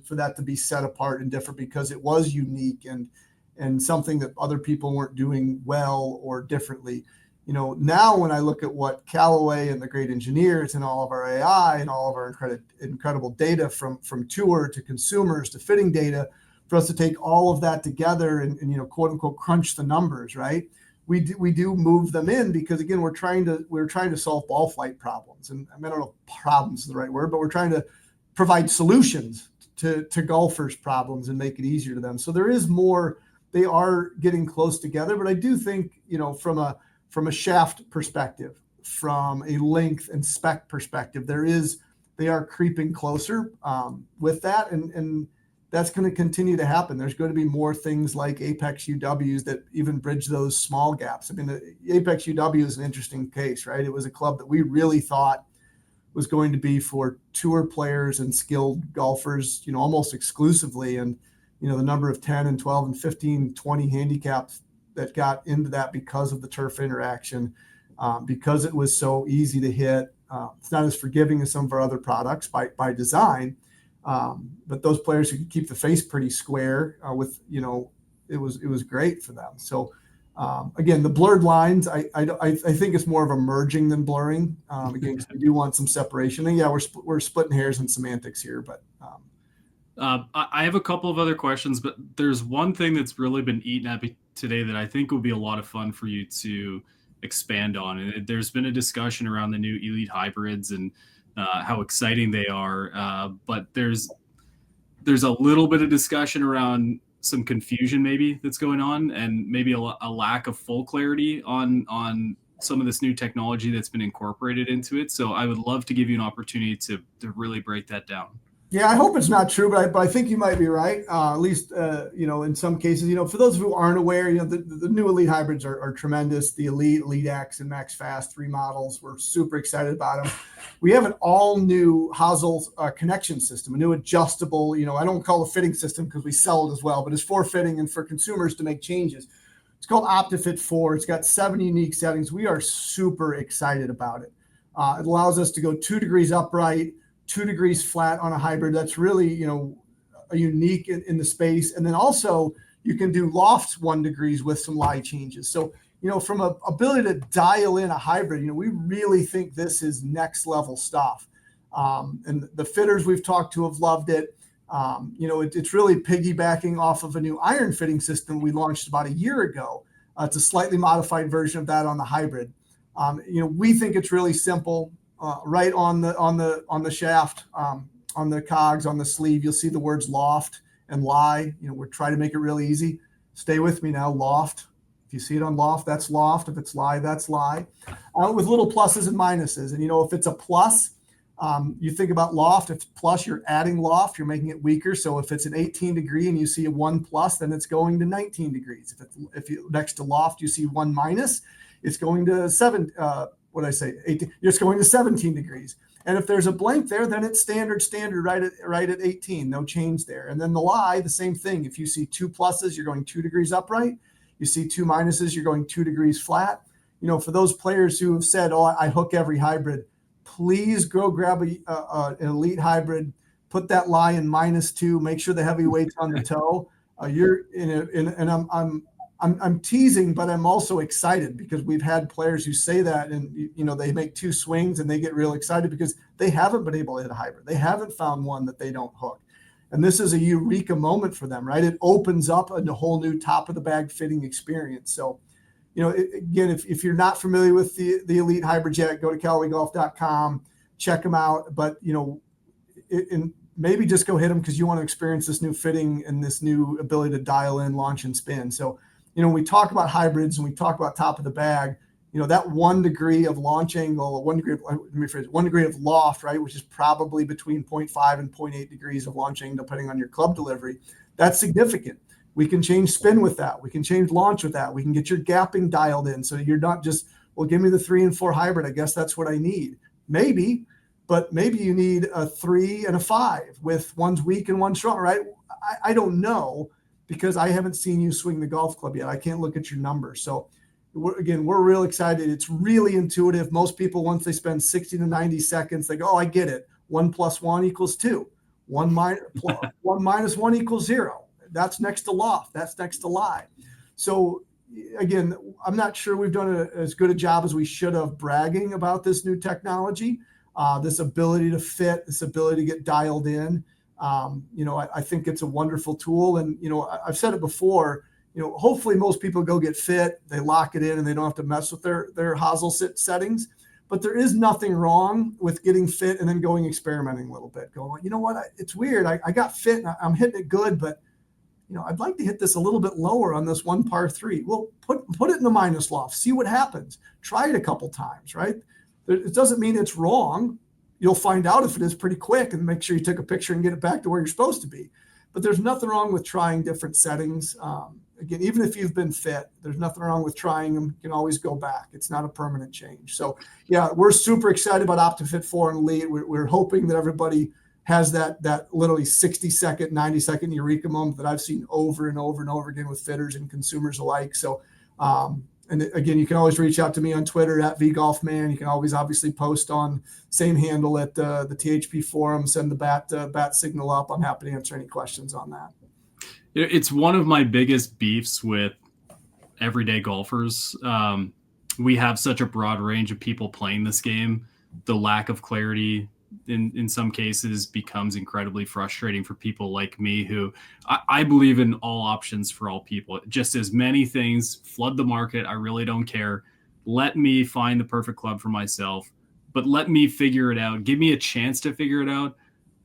for that to be set apart and different because it was unique and something that other people weren't doing well or differently. Now when I look at what Callaway and the great engineers and all of our AI and all of our incredible data from tour to consumers to fitting data, for us to take all of that together and quote unquote crunch the numbers, right? We do move them in because again we're trying to solve ball flight problems, and I don't know if problems is the right word, but we're trying to provide solutions to golfers' problems and make it easier to them. So there is more. They are getting close together, but I do think from a shaft perspective, from a length and spec perspective, they are creeping closer with that. And that's going to continue to happen. There's going to be more things like Apex UWs that even bridge those small gaps. I mean, the Apex UW is an interesting case, right? It was a club that we really thought was going to be for tour players and skilled golfers, almost exclusively. And, the number of 10 and 12 and 15, 20 handicaps that got into that because of the turf interaction, because it was so easy to hit. It's not as forgiving as some of our other products by design, but those players who could keep the face pretty square it was great for them. So again, the blurred lines, I think it's more of a merging than blurring. Again, we do want some separation. And yeah, we're splitting hairs and semantics here, but. I have a couple of other questions, but there's one thing that's really been eaten at me today that I think will be a lot of fun for you to expand on. And there's been a discussion around the new Elyte hybrids and how exciting they are. But there's a little bit of discussion around some confusion maybe that's going on, and maybe a lack of full clarity on some of this new technology that's been incorporated into it. So I would love to give you an opportunity to really break that down. Yeah, I hope it's not true, but I think you might be right. At least, in some cases, for those who aren't aware, the new Elyte hybrids are tremendous. The Elyte, Elyte X, and Max Fast, 3 models. We're super excited about them. We have an all new hosel connection system, a new adjustable, I don't call it a fitting system because we sell it as well, but it's for fitting and for consumers to make changes. It's called OptiFit 4. It's got 7 unique settings. We are super excited about it. It allows us to go 2 degrees upright, 2 degrees flat on a hybrid. That's really, a unique in the space. And then also you can do loft 1 degrees with some lie changes. So, from a ability to dial in a hybrid, we really think this is next level stuff. And the fitters we've talked to have loved it. It's really piggybacking off of a new iron fitting system we launched about a year ago. It's a slightly modified version of that on the hybrid. We think it's really simple. Right on the shaft, on the cogs, on the sleeve, you'll see the words loft and lie. We're trying to make it really easy. Stay with me now. Loft. If you see it on loft, that's loft. If it's lie, that's lie. With little pluses and minuses. And if it's a plus, you think about loft. If it's plus, you're adding loft. You're making it weaker. So if it's an 18 degree and you see a 1 plus, then it's going to 19 degrees. If you next to loft you see 1 minus, it's going to 7. What did I say? 18. It's going to 17 degrees. And if there's a blank there, then it's standard right at 18, no change there. And then the lie, the same thing. If you see 2 pluses, you're going 2 degrees upright. You see 2 minuses, you're going 2 degrees flat. For those players who have said, oh, I hook every hybrid, please go grab an Elyte hybrid, put that lie in -2, make sure the heavy weight's on the toe. I'm teasing, but I'm also excited because we've had players who say that, and they make 2 swings and they get real excited because they haven't been able to hit a hybrid. They haven't found one that they don't hook. And this is a eureka moment for them, right? It opens up a whole new top of the bag fitting experience. So, again, if you're not familiar with the Elyte hybrid yet, go to CallawayGolf.com, check them out. But, and maybe just go hit them because you want to experience this new fitting and this new ability to dial in, launch, and spin. So, when we talk about hybrids and we talk about top of the bag, that 1 degree of launch angle, 1 degree of loft, right, which is probably between 0.5 and 0.8 degrees of launch angle, depending on your club delivery, that's significant. We can change spin with that. We can change launch with that. We can get your gapping dialed in. So you're not just, well, give me the 3 and 4 hybrid. I guess that's what I need. Maybe, but maybe you need a 3 and a 5 with one's weak and one strong, right? I don't know because I haven't seen you swing the golf club yet. I can't look at your numbers. So we're real excited. It's really intuitive. Most people, once they spend 60 to 90 seconds, they go, oh, I get it. 1 + 1 = 2. 1 - 1 = 0. That's next to loft. That's next to lie. So again, I'm not sure we've done as good a job as we should have bragging about this new technology, this ability to fit, this ability to get dialed in. I think it's a wonderful tool. And, I've said it before, hopefully most people go get fit, they lock it in and they don't have to mess with their hosel settings. But there is nothing wrong with getting fit and then going experimenting a little bit, going, you know what, it's weird. I got fit and I'm hitting it good, but I'd like to hit this a little bit lower on this 1 par 3. Well, put it in the minus loft, see what happens. Try it a couple times, right? It doesn't mean it's wrong. You'll find out if it is pretty quick, and make sure you take a picture and get it back to where you're supposed to be. But there's nothing wrong with trying different settings. Again, even if you've been fit, there's nothing wrong with trying them. You can always go back. It's not a permanent change. So yeah, we're super excited about OptiFit 4 and Elyte. We're hoping that everybody has that literally 60-second, 90-second eureka moment that I've seen over and over and over again with fitters and consumers alike. So, and again, you can always reach out to me on Twitter at VGolfMan. You can always obviously post on same handle at the THP forum, send the bat signal up. I'm happy to answer any questions on that. It's one of my biggest beefs with everyday golfers. We have such a broad range of people playing this game. The lack of clarity in some cases becomes incredibly frustrating for people like me who I believe in all options for all people. Just as many things, flood the market. I really don't care. Let me find the perfect club for myself, but let me figure it out. Give me a chance to figure it out.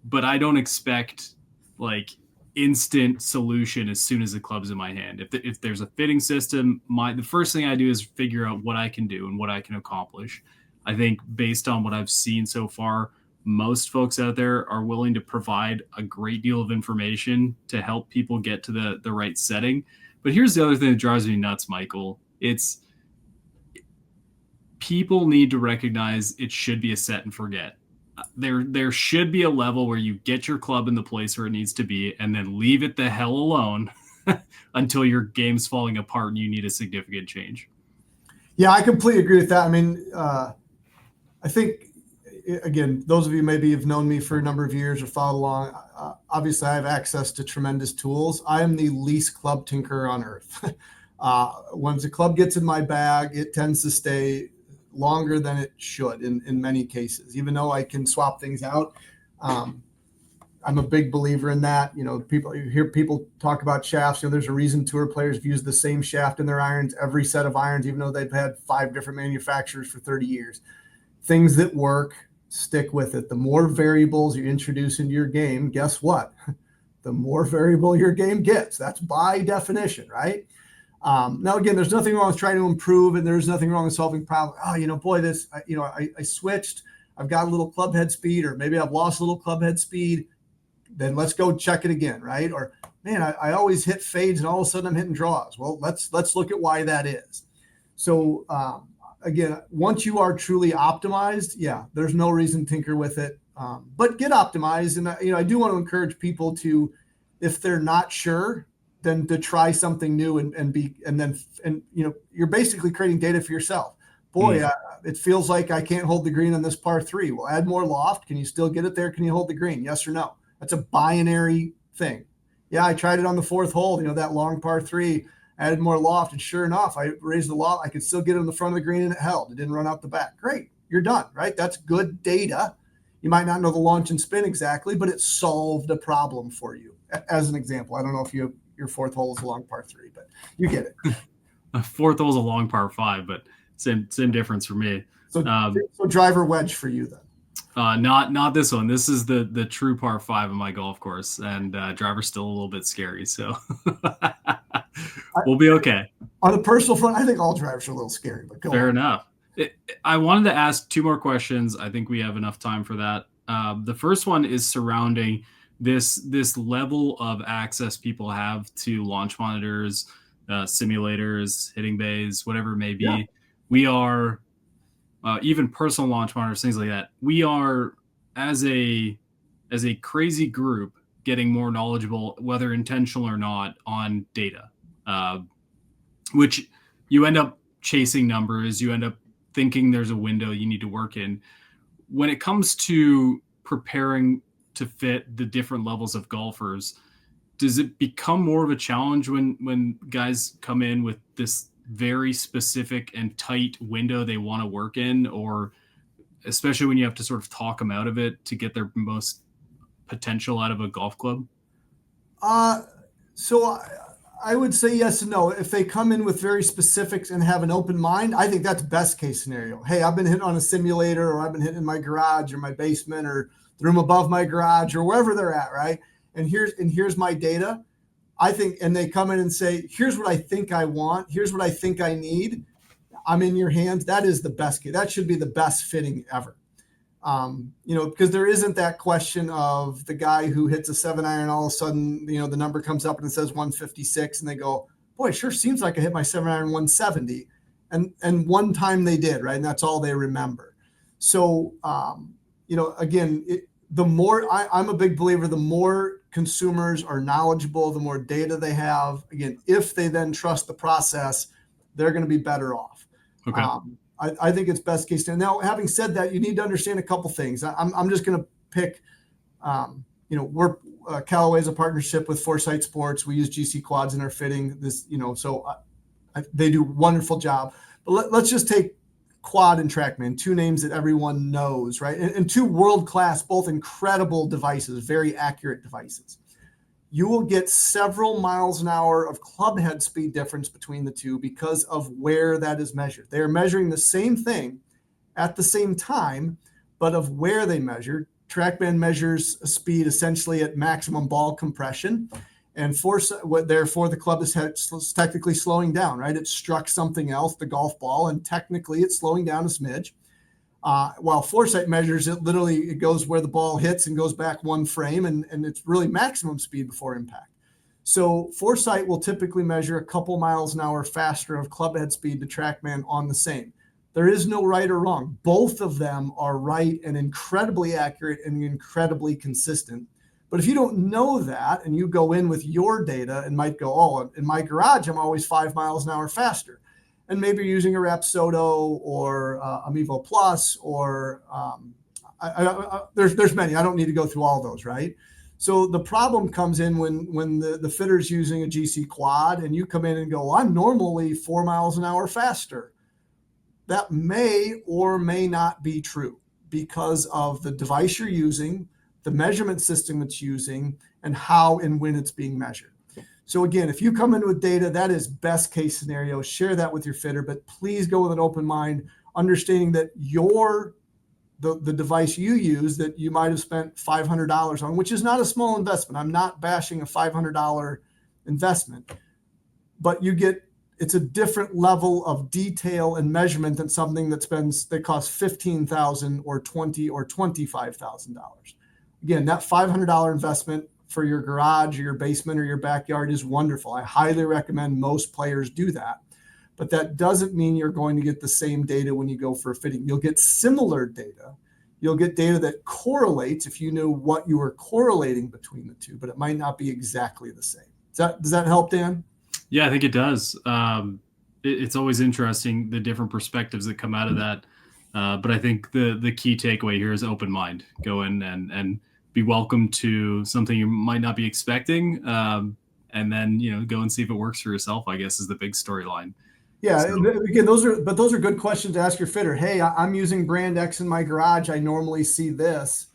But I don't expect like instant solution as soon as the club's in my hand. If there's a fitting system, the first thing I do is figure out what I can do and what I can accomplish. I think based on what I've seen so far, most folks out there are willing to provide a great deal of information to help people get to the right setting. But here's the other thing that drives me nuts, Michael. It's people need to recognize it should be a set and forget. There should be a level where you get your club in the place where it needs to be and then leave it the hell alone until your game's falling apart and you need a significant change. Yeah, I completely agree with that. I mean, I think, again, those of you maybe have known me for a number of years or followed along. Obviously, I have access to tremendous tools. I am the least club tinkerer on earth. Once a club gets in my bag, it tends to stay longer than it should in many cases, even though I can swap things out. I'm a big believer in that. You hear people talk about shafts. There's a reason tour players have used the same shaft in their irons, every set of irons, even though they've had 5 different manufacturers for 30 years. Things that work, stick with it. The more variables you introduce into your game, guess what? The more variable your game gets. That's by definition, right? Now, again, there's nothing wrong with trying to improve, and there's nothing wrong with solving problems. I switched. I've got a little club head speed, or maybe I've lost a little club head speed. Then let's go check it again, right? Or, man, I always hit fades, and all of a sudden I'm hitting draws. Well, let's look at why that is. So again, once you are truly optimized, yeah, there's no reason to tinker with it. But get optimized. And I do want to encourage people to, if they're not sure, then to try something new and you're basically creating data for yourself. Boy, it feels like I can't hold the green on this par 3. Well, add more loft. Can you still get it there? Can you hold the green? Yes or no? That's a binary thing. Yeah, I tried it on the 4th hole, that long par 3, added more loft, and sure enough, I raised the loft. I could still get it in the front of the green, and it held. It didn't run out the back. Great. You're done, right? That's good data. You might not know the launch and spin exactly, but it solved a problem for you. As an example, I don't know if your 4th hole is a long par 3, but you get it. A 4th hole is a long par 5, but same difference for me. So driver wedge for you then. Not this one. This is the true par 5 of my golf course, and driver's still a little bit scary, so we'll be okay. On the personal front, I think all drivers are a little scary, but go Fair on. enough. I wanted to ask 2 more questions. I think we have enough time for that. The first one is surrounding this level of access people have to launch monitors, simulators, hitting bays, whatever it may be. Yeah. We are even personal launch monitors, things like that. We are as a crazy group getting more knowledgeable, whether intentional or not, on data, which you end up chasing numbers. You end up thinking there's a window you need to work in. When it comes to preparing to fit the different levels of golfers, does it become more of a challenge when guys come in with this very specific and tight window they want to work in, or especially when you have to sort of talk them out of it to get their most potential out of a golf club? So I would say yes and no. If they come in with very specifics and have an open mind, I think that's best case scenario. Hey, I've been hitting on a simulator, or I've been hitting in my garage or my basement or the room above my garage or wherever they're at, right? And here's my data. I think, and they come in and say, here's what I think I want. Here's what I think I need. I'm in your hands. That is the best case. That should be the best fitting ever. Because there isn't that question of the guy who hits a 7-iron, all of a sudden, the number comes up and it says 156, and they go, boy, it sure seems like I hit my 7-iron 170. And one time they did, right? And that's all they remember. So, again, the more I'm a big believer, the more consumers are knowledgeable, the more data they have. Again, if they then trust the process, they're going to be better off. Okay. I think it's best case scenario. Now, having said that, you need to understand a couple things. I'm just going to pick, we're Callaway's a partnership with Foresight Sports. We use GC quads in our fitting. They do a wonderful job. But let's just take Quad and TrackMan, 2 names that everyone knows, right? And 2 world-class, both incredible devices, very accurate devices. You will get several miles an hour of club head speed difference between the 2 because of where that is measured. They are measuring the same thing at the same time, but of where they measure. TrackMan measures speed essentially at maximum ball compression, and therefore the club is technically slowing down, right? It struck something else, the golf ball, and technically it's slowing down a smidge. While Foresight measures it, literally it goes where the ball hits and goes back 1 frame, and it's really maximum speed before impact. So Foresight will typically measure a couple miles an hour faster of club head speed to TrackMan on the same. There is no right or wrong. Both of them are right and incredibly accurate and incredibly consistent. But if you don't know that and you go in with your data and might go, oh, in my garage, I'm always 5 miles an hour faster. And maybe you're using a Rapsodo or a Mevo Plus, or there's many. I don't need to go through all those, right? So the problem comes in when the fitter's using a GC quad and you come in and go, I'm normally 4 miles an hour faster. That may or may not be true because of the device you're using, the measurement system it's using, and how and when it's being measured. So again, if you come in with data, that is best case scenario. Share that with your fitter, but please go with an open mind, understanding that the device you use that you might have spent $500 on, which is not a small investment. I'm not bashing a $500 investment, but it's a different level of detail and measurement than something that costs $15,000 or $20,000 or $25,000. Again, that $500 investment for your garage or your basement or your backyard is wonderful. I highly recommend most players do that. but that doesn't mean you're going to get the same data when you go for a fitting. You'll get similar data. You'll get data that correlates if you know what you are correlating between the two, but it might not be exactly the same. Does that help, Dan? Yeah, I think it does. It's always interesting, the different perspectives that come out of that. But I think the key takeaway here is open mind. Go in and be welcome to something you might not be expecting. And then, go and see if it works for yourself, I guess, is the big storyline. Yeah, so, again, those are good questions to ask your fitter. Hey, I'm using brand X in my garage. I normally see this.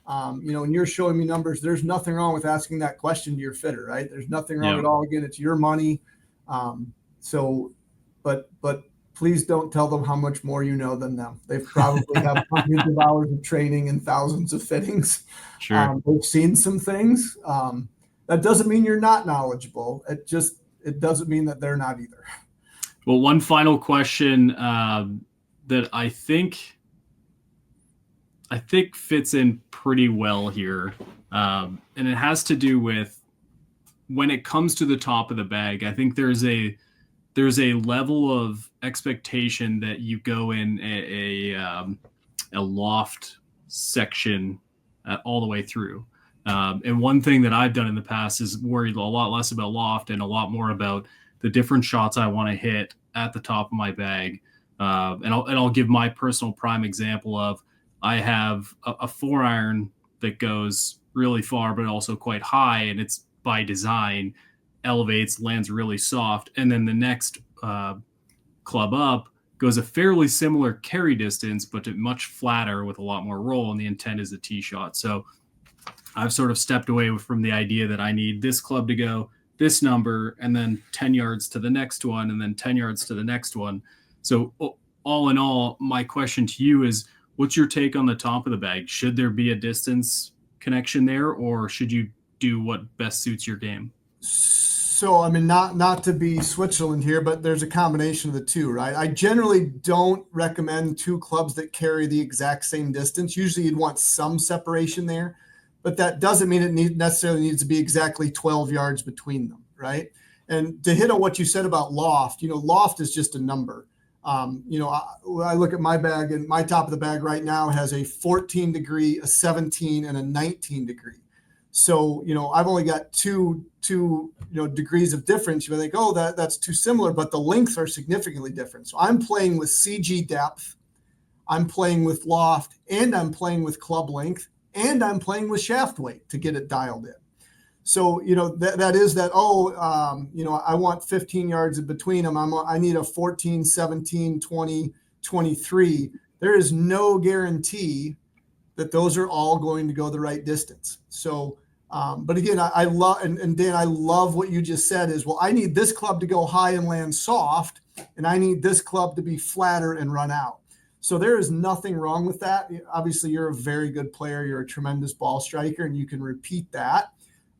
And you're showing me numbers. There's nothing wrong with asking that question to your fitter, right? There's nothing wrong at all. Again, it's your money. But please don't tell them how much more you know than them. They probably have hundreds of hours of training and thousands of fittings. Sure. They've seen some things. That doesn't mean you're not knowledgeable. It doesn't mean that they're not either. Well, one final question that I think fits in pretty well here, and it has to do with when it comes to the top of the bag. I think there's a level of expectation that you go in a loft section all the way through. And one thing that I've done in the past is worried a lot less about loft and a lot more about the different shots I want to hit at the top of my bag. And I'll give my personal prime example of, I have a 4-iron that goes really far, but also quite high, and it's by design, elevates, lands really soft. And then the next club up goes a fairly similar carry distance, but much flatter with a lot more roll, and the intent is a tee shot. So I've sort of stepped away from the idea that I need this club to go this number, and then 10 yards to the next one, and then 10 yards to the next one. So all in all, my question to you is, what's your take on the top of the bag? Should there be a distance connection there, or should you do what best suits your game? So, I mean, not to be Switzerland here, but there's a combination of the two, right? I generally don't recommend two clubs that carry the exact same distance. Usually you'd want some separation there, but that doesn't mean it necessarily needs to be exactly 12 yards between them, right? And to hit on what you said about loft, loft is just a number. I look at my bag, and my top of the bag right now has a 14 degree, a 17, and a 19 degree. So, I've only got two degrees of difference. You may think, oh, that's too similar, but the lengths are significantly different. So I'm playing with CG depth, I'm playing with loft, and I'm playing with club length, and I'm playing with shaft weight to get it dialed in. So, that is that, I want 15 yards in between them. I need a 14, 17, 20, 23. There is no guarantee that those are all going to go the right distance. So, but again, I love, and Dan, I love what you just said is, well, I need this club to go high and land soft, and I need this club to be flatter and run out. So there is nothing wrong with that. Obviously, you're a very good player. You're a tremendous ball striker, and you can repeat that.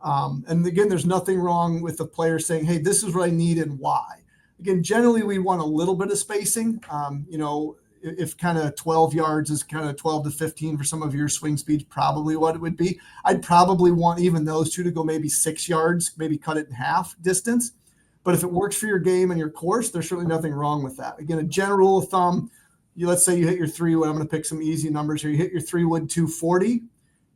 And again, there's nothing wrong with the player saying, hey, this is what I need and why. Again, generally, we want a little bit of spacing. If kind of 12 yards is kind of 12 to 15 for some of your swing speeds, probably what it would be. I'd probably want even those two to go maybe 6 yards, maybe cut it in half distance. But if it works for your game and your course, there's certainly nothing wrong with that. Again, a general rule of thumb, let's say you hit your 3-wood. I'm going to pick some easy numbers here. You hit your 3-wood 240.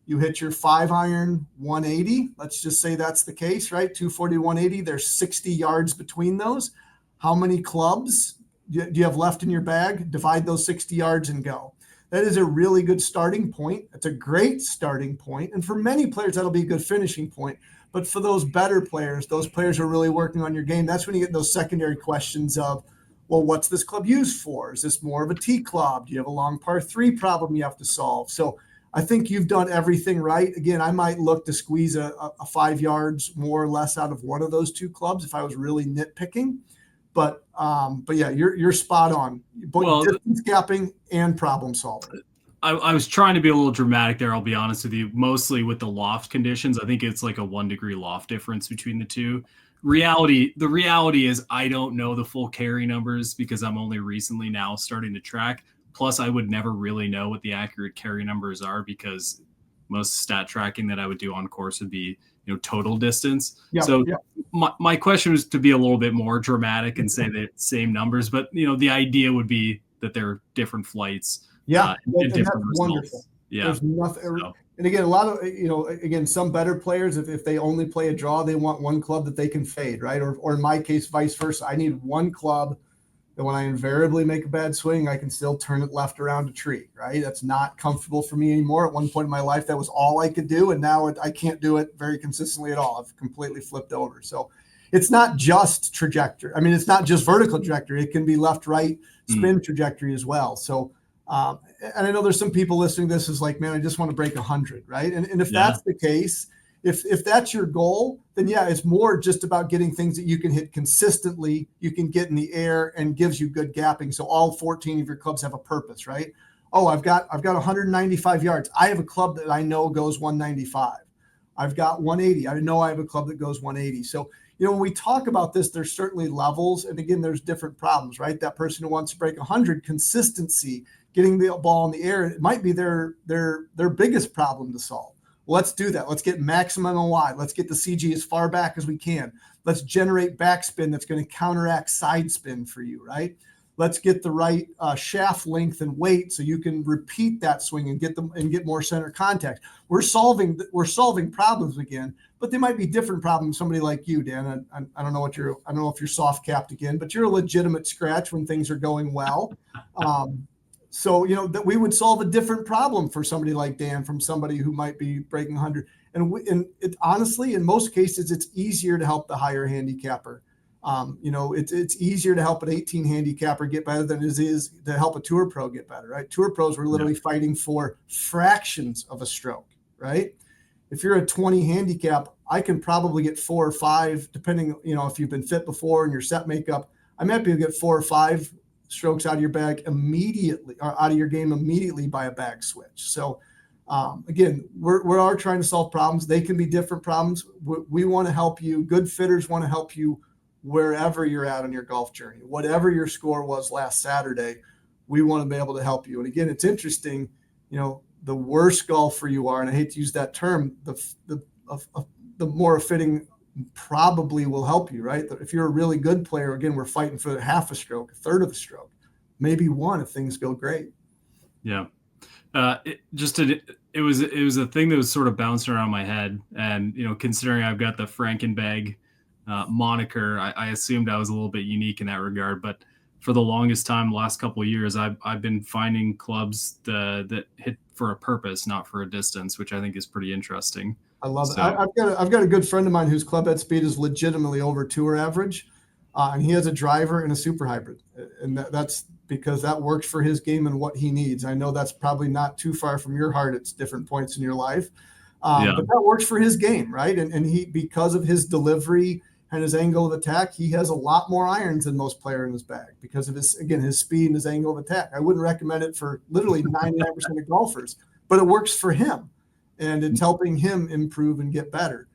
You hit your 5-iron 180. Let's just say that's the case, right? 240, 180. There's 60 yards between those. How many clubs do you have left in your bag? Divide those 60 yards and go. That is a really good starting point. It's a great starting point. And for many players, that'll be a good finishing point. But for those better players, those players who are really working on your game, that's when you get those secondary questions of, well, what's this club used for? Is this more of a tee club? Do you have a long par 3 problem you have to solve? So I think you've done everything right. Again, I might look to squeeze a 5 yards more or less out of one of those two clubs if I was really nitpicking. But yeah, you're spot on. Both distance gapping and problem solving. I was trying to be a little dramatic there, I'll be honest with you, mostly with the loft conditions. I think it's like a 1 degree loft difference between the two. The reality is I don't know the full carry numbers because I'm only recently now starting to track. Plus, I would never really know what the accurate carry numbers are because most stat tracking that I would do on course would be, total distance. Yeah, So yeah, my question was to be a little bit more dramatic and say the same numbers, but the idea would be that they're different flights, yeah, and and that's different wonderful. results. Yeah. There's nothing, So, and again, a lot of again, some better players, if they only play a draw, they want one club that they can fade, right? Or in my case, vice versa. I need one club that when I invariably make a bad swing, I can still turn it left around a tree, right? That's not comfortable for me anymore. At one point in my life, that was all I could do. And now I can't do it very consistently at all. I've completely flipped over. So it's not just trajectory. I mean, it's not just vertical trajectory. It can be left, right, spin trajectory as well. So, and I know there's some people listening to this is like, man, I just want to break 100, right? And if that's the case, if that's your goal, then yeah, it's more just about getting things that you can hit consistently, you can get in the air and gives you good gapping. So all 14 of your clubs have a purpose, right? Oh, I've got 195 yards. I have a club that I know goes 195. I've got 180. I know I have a club that goes 180. So, when we talk about this, there's certainly levels. And again, there's different problems, right? That person who wants to break 100, consistency, getting the ball in the air, it might be their biggest problem to solve. Let's do that. Let's get maximum OI. Let's get the CG as far back as we can. Let's generate backspin that's going to counteract side spin for you, right? Let's get the right shaft length and weight so you can repeat that swing and get more center contact. We're solving problems again, but they might be different problems. Somebody like you, Dan. I don't know I don't know if you're soft capped again, but you're a legitimate scratch when things are going well. So, that we would solve a different problem for somebody like Dan from somebody who might be breaking 100. And it honestly, in most cases, it's easier to help the higher handicapper. It's easier to help an 18 handicapper get better than it is to help a tour pro get better, right? Tour pros were literally fighting for fractions of a stroke, right? If you're a 20 handicap, I can probably get 4 or 5, depending, if you've been fit before and your set makeup, I might be able to get 4 or 5 strokes out of your bag immediately, or out of your game immediately by a bag switch. So again, we're trying to solve problems. They can be different problems. We want to help you. Good fitters want to help you wherever you're at on your golf journey. Whatever your score was last Saturday, we want to be able to help you. And again, it's interesting, the worse golfer you are, and I hate to use that term, the more fitting probably will help you, right? If you're a really good player, again, we're fighting for half a stroke, a third of a stroke, maybe one if things go great. Yeah. It was a thing that was sort of bouncing around my head. And, considering I've got the Frankenbag moniker, I assumed I was a little bit unique in that regard. But for the longest time, the last couple of years, I've been finding clubs that hit for a purpose, not for a distance, which I think is pretty interesting. I love it. I've got a good friend of mine whose club head speed is legitimately over tour average, and he has a driver and a super hybrid, and that's because that works for his game and what he needs. I know that's probably not too far from your heart at different points in your life, but that works for his game, right? And he, because of his delivery and his angle of attack, he has a lot more irons than most player in his bag because of his speed and his angle of attack. I wouldn't recommend it for literally 99% of golfers, but it works for him. And it's helping him improve and get better.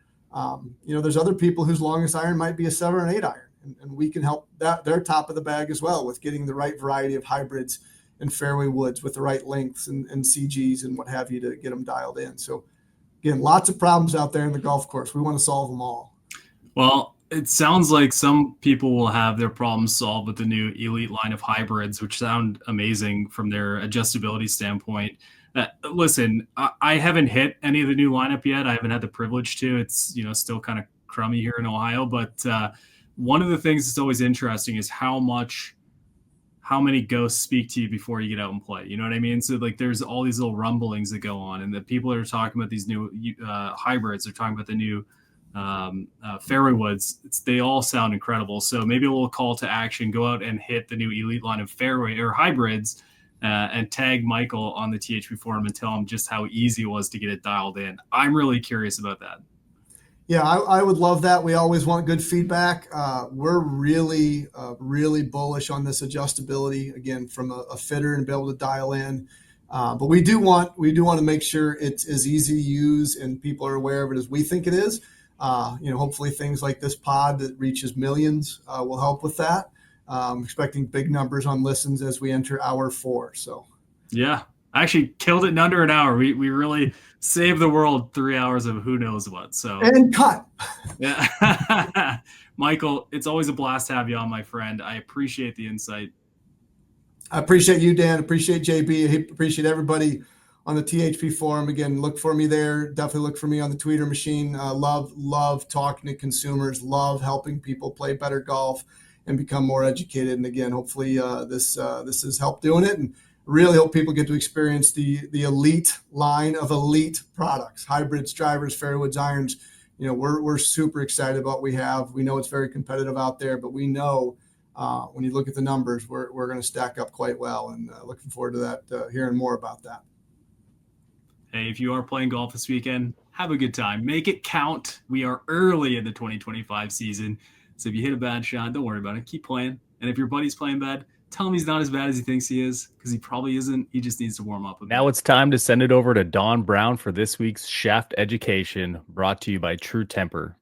There's other people whose longest iron might be a 7 or 8 iron, and we can help their top of the bag as well with getting the right variety of hybrids and fairway woods with the right lengths and CGs and what have you to get them dialed in. So again, lots of problems out there in the golf course. We want to solve them all. Well, it sounds like some people will have their problems solved with the new Elyte line of hybrids, which sound amazing from their adjustability standpoint. Listen, I haven't hit any of the new lineup yet. I haven't had the privilege to. It's still kind of crummy here in Ohio. But one of the things that's always interesting is how many ghosts speak to you before you get out and play. You know what I mean? So like, there's all these little rumblings that go on, and the people that are talking about these new hybrids, they're talking about the new fairway woods. They all sound incredible. So maybe a little call to action: go out and hit the new Elyte line of fairway or hybrids. And tag Michael on the THP forum and tell him just how easy it was to get it dialed in. I'm really curious about that. Yeah, I would love that. We always want good feedback. We're really, really bullish on this adjustability, again, from a fitter and be able to dial in. But we do want to make sure it's as easy to use and people are aware of it as we think it is. Hopefully things like this pod that reaches millions will help with that. Expecting big numbers on listens as we enter hour 4. So yeah, I actually killed it in under an hour. We really saved the world 3 hours of who knows what. So And cut. yeah. Michael, it's always a blast to have you on, my friend. I appreciate the insight. I appreciate you, Dan. Appreciate JB. I appreciate everybody on the THP forum. Again, look for me there. Definitely look for me on the Tweeter machine. Love talking to consumers. Love helping people play better golf and become more educated. And again, hopefully this has helped doing it. And really hope people get to experience the Elyte line of Elyte products, hybrids, drivers, fairwoods, irons. You know, we're super excited about what we have. We know it's very competitive out there, but we know when you look at the numbers, we're going to stack up quite well, and looking forward to that, hearing more about that. Hey, if you are playing golf this weekend, have a good time. Make it count. We are early in the 2025 season, so if you hit a bad shot, don't worry about it. Keep playing. And if your buddy's playing bad, tell him he's not as bad as he thinks he is, because he probably isn't. He just needs to warm up a bit. Now it's time to send it over to Don Brown for this week's Shaft Education, brought to you by True Temper.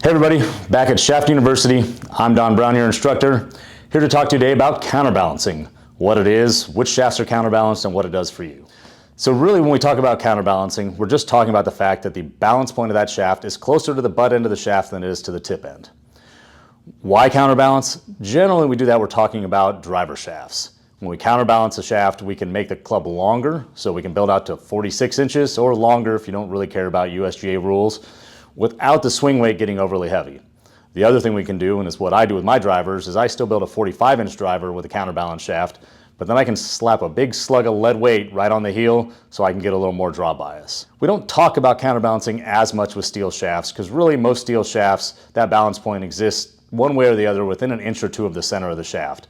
Hey everybody, back at Shaft University. I'm Don Brown, your instructor, here to talk to you today about counterbalancing, what it is, which shafts are counterbalanced, and what it does for you. So really when we talk about counterbalancing, we're just talking about the fact that the balance point of that shaft is closer to the butt end of the shaft than it is to the tip end. Why counterbalance? Generally when we do that, we're talking about driver shafts. When we counterbalance a shaft, we can make the club longer, so we can build out to 46 inches or longer if you don't really care about USGA rules, without the swing weight getting overly heavy. The other thing we can do, and it's what I do with my drivers, is I still build a 45-inch driver with a counterbalance shaft, but then I can slap a big slug of lead weight right on the heel so I can get a little more draw bias. We don't talk about counterbalancing as much with steel shafts, because really most steel shafts, that balance point exists one way or the other within an inch or two of the center of the shaft.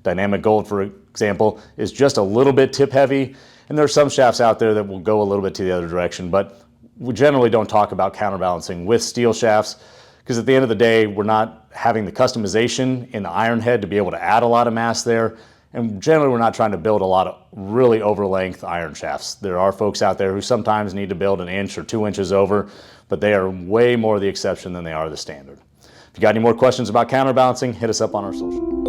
Dynamic gold, for example, is just a little bit tip heavy, and there are some shafts out there that will go a little bit to the other direction, but we generally don't talk about counterbalancing with steel shafts, because at the end of the day, we're not having the customization in the iron head to be able to add a lot of mass there. And generally, we're not trying to build a lot of really over-length iron shafts. There are folks out there who sometimes need to build an inch or 2 inches over, but they are way more the exception than they are the standard. If you got any more questions about counterbalancing, hit us up on our social.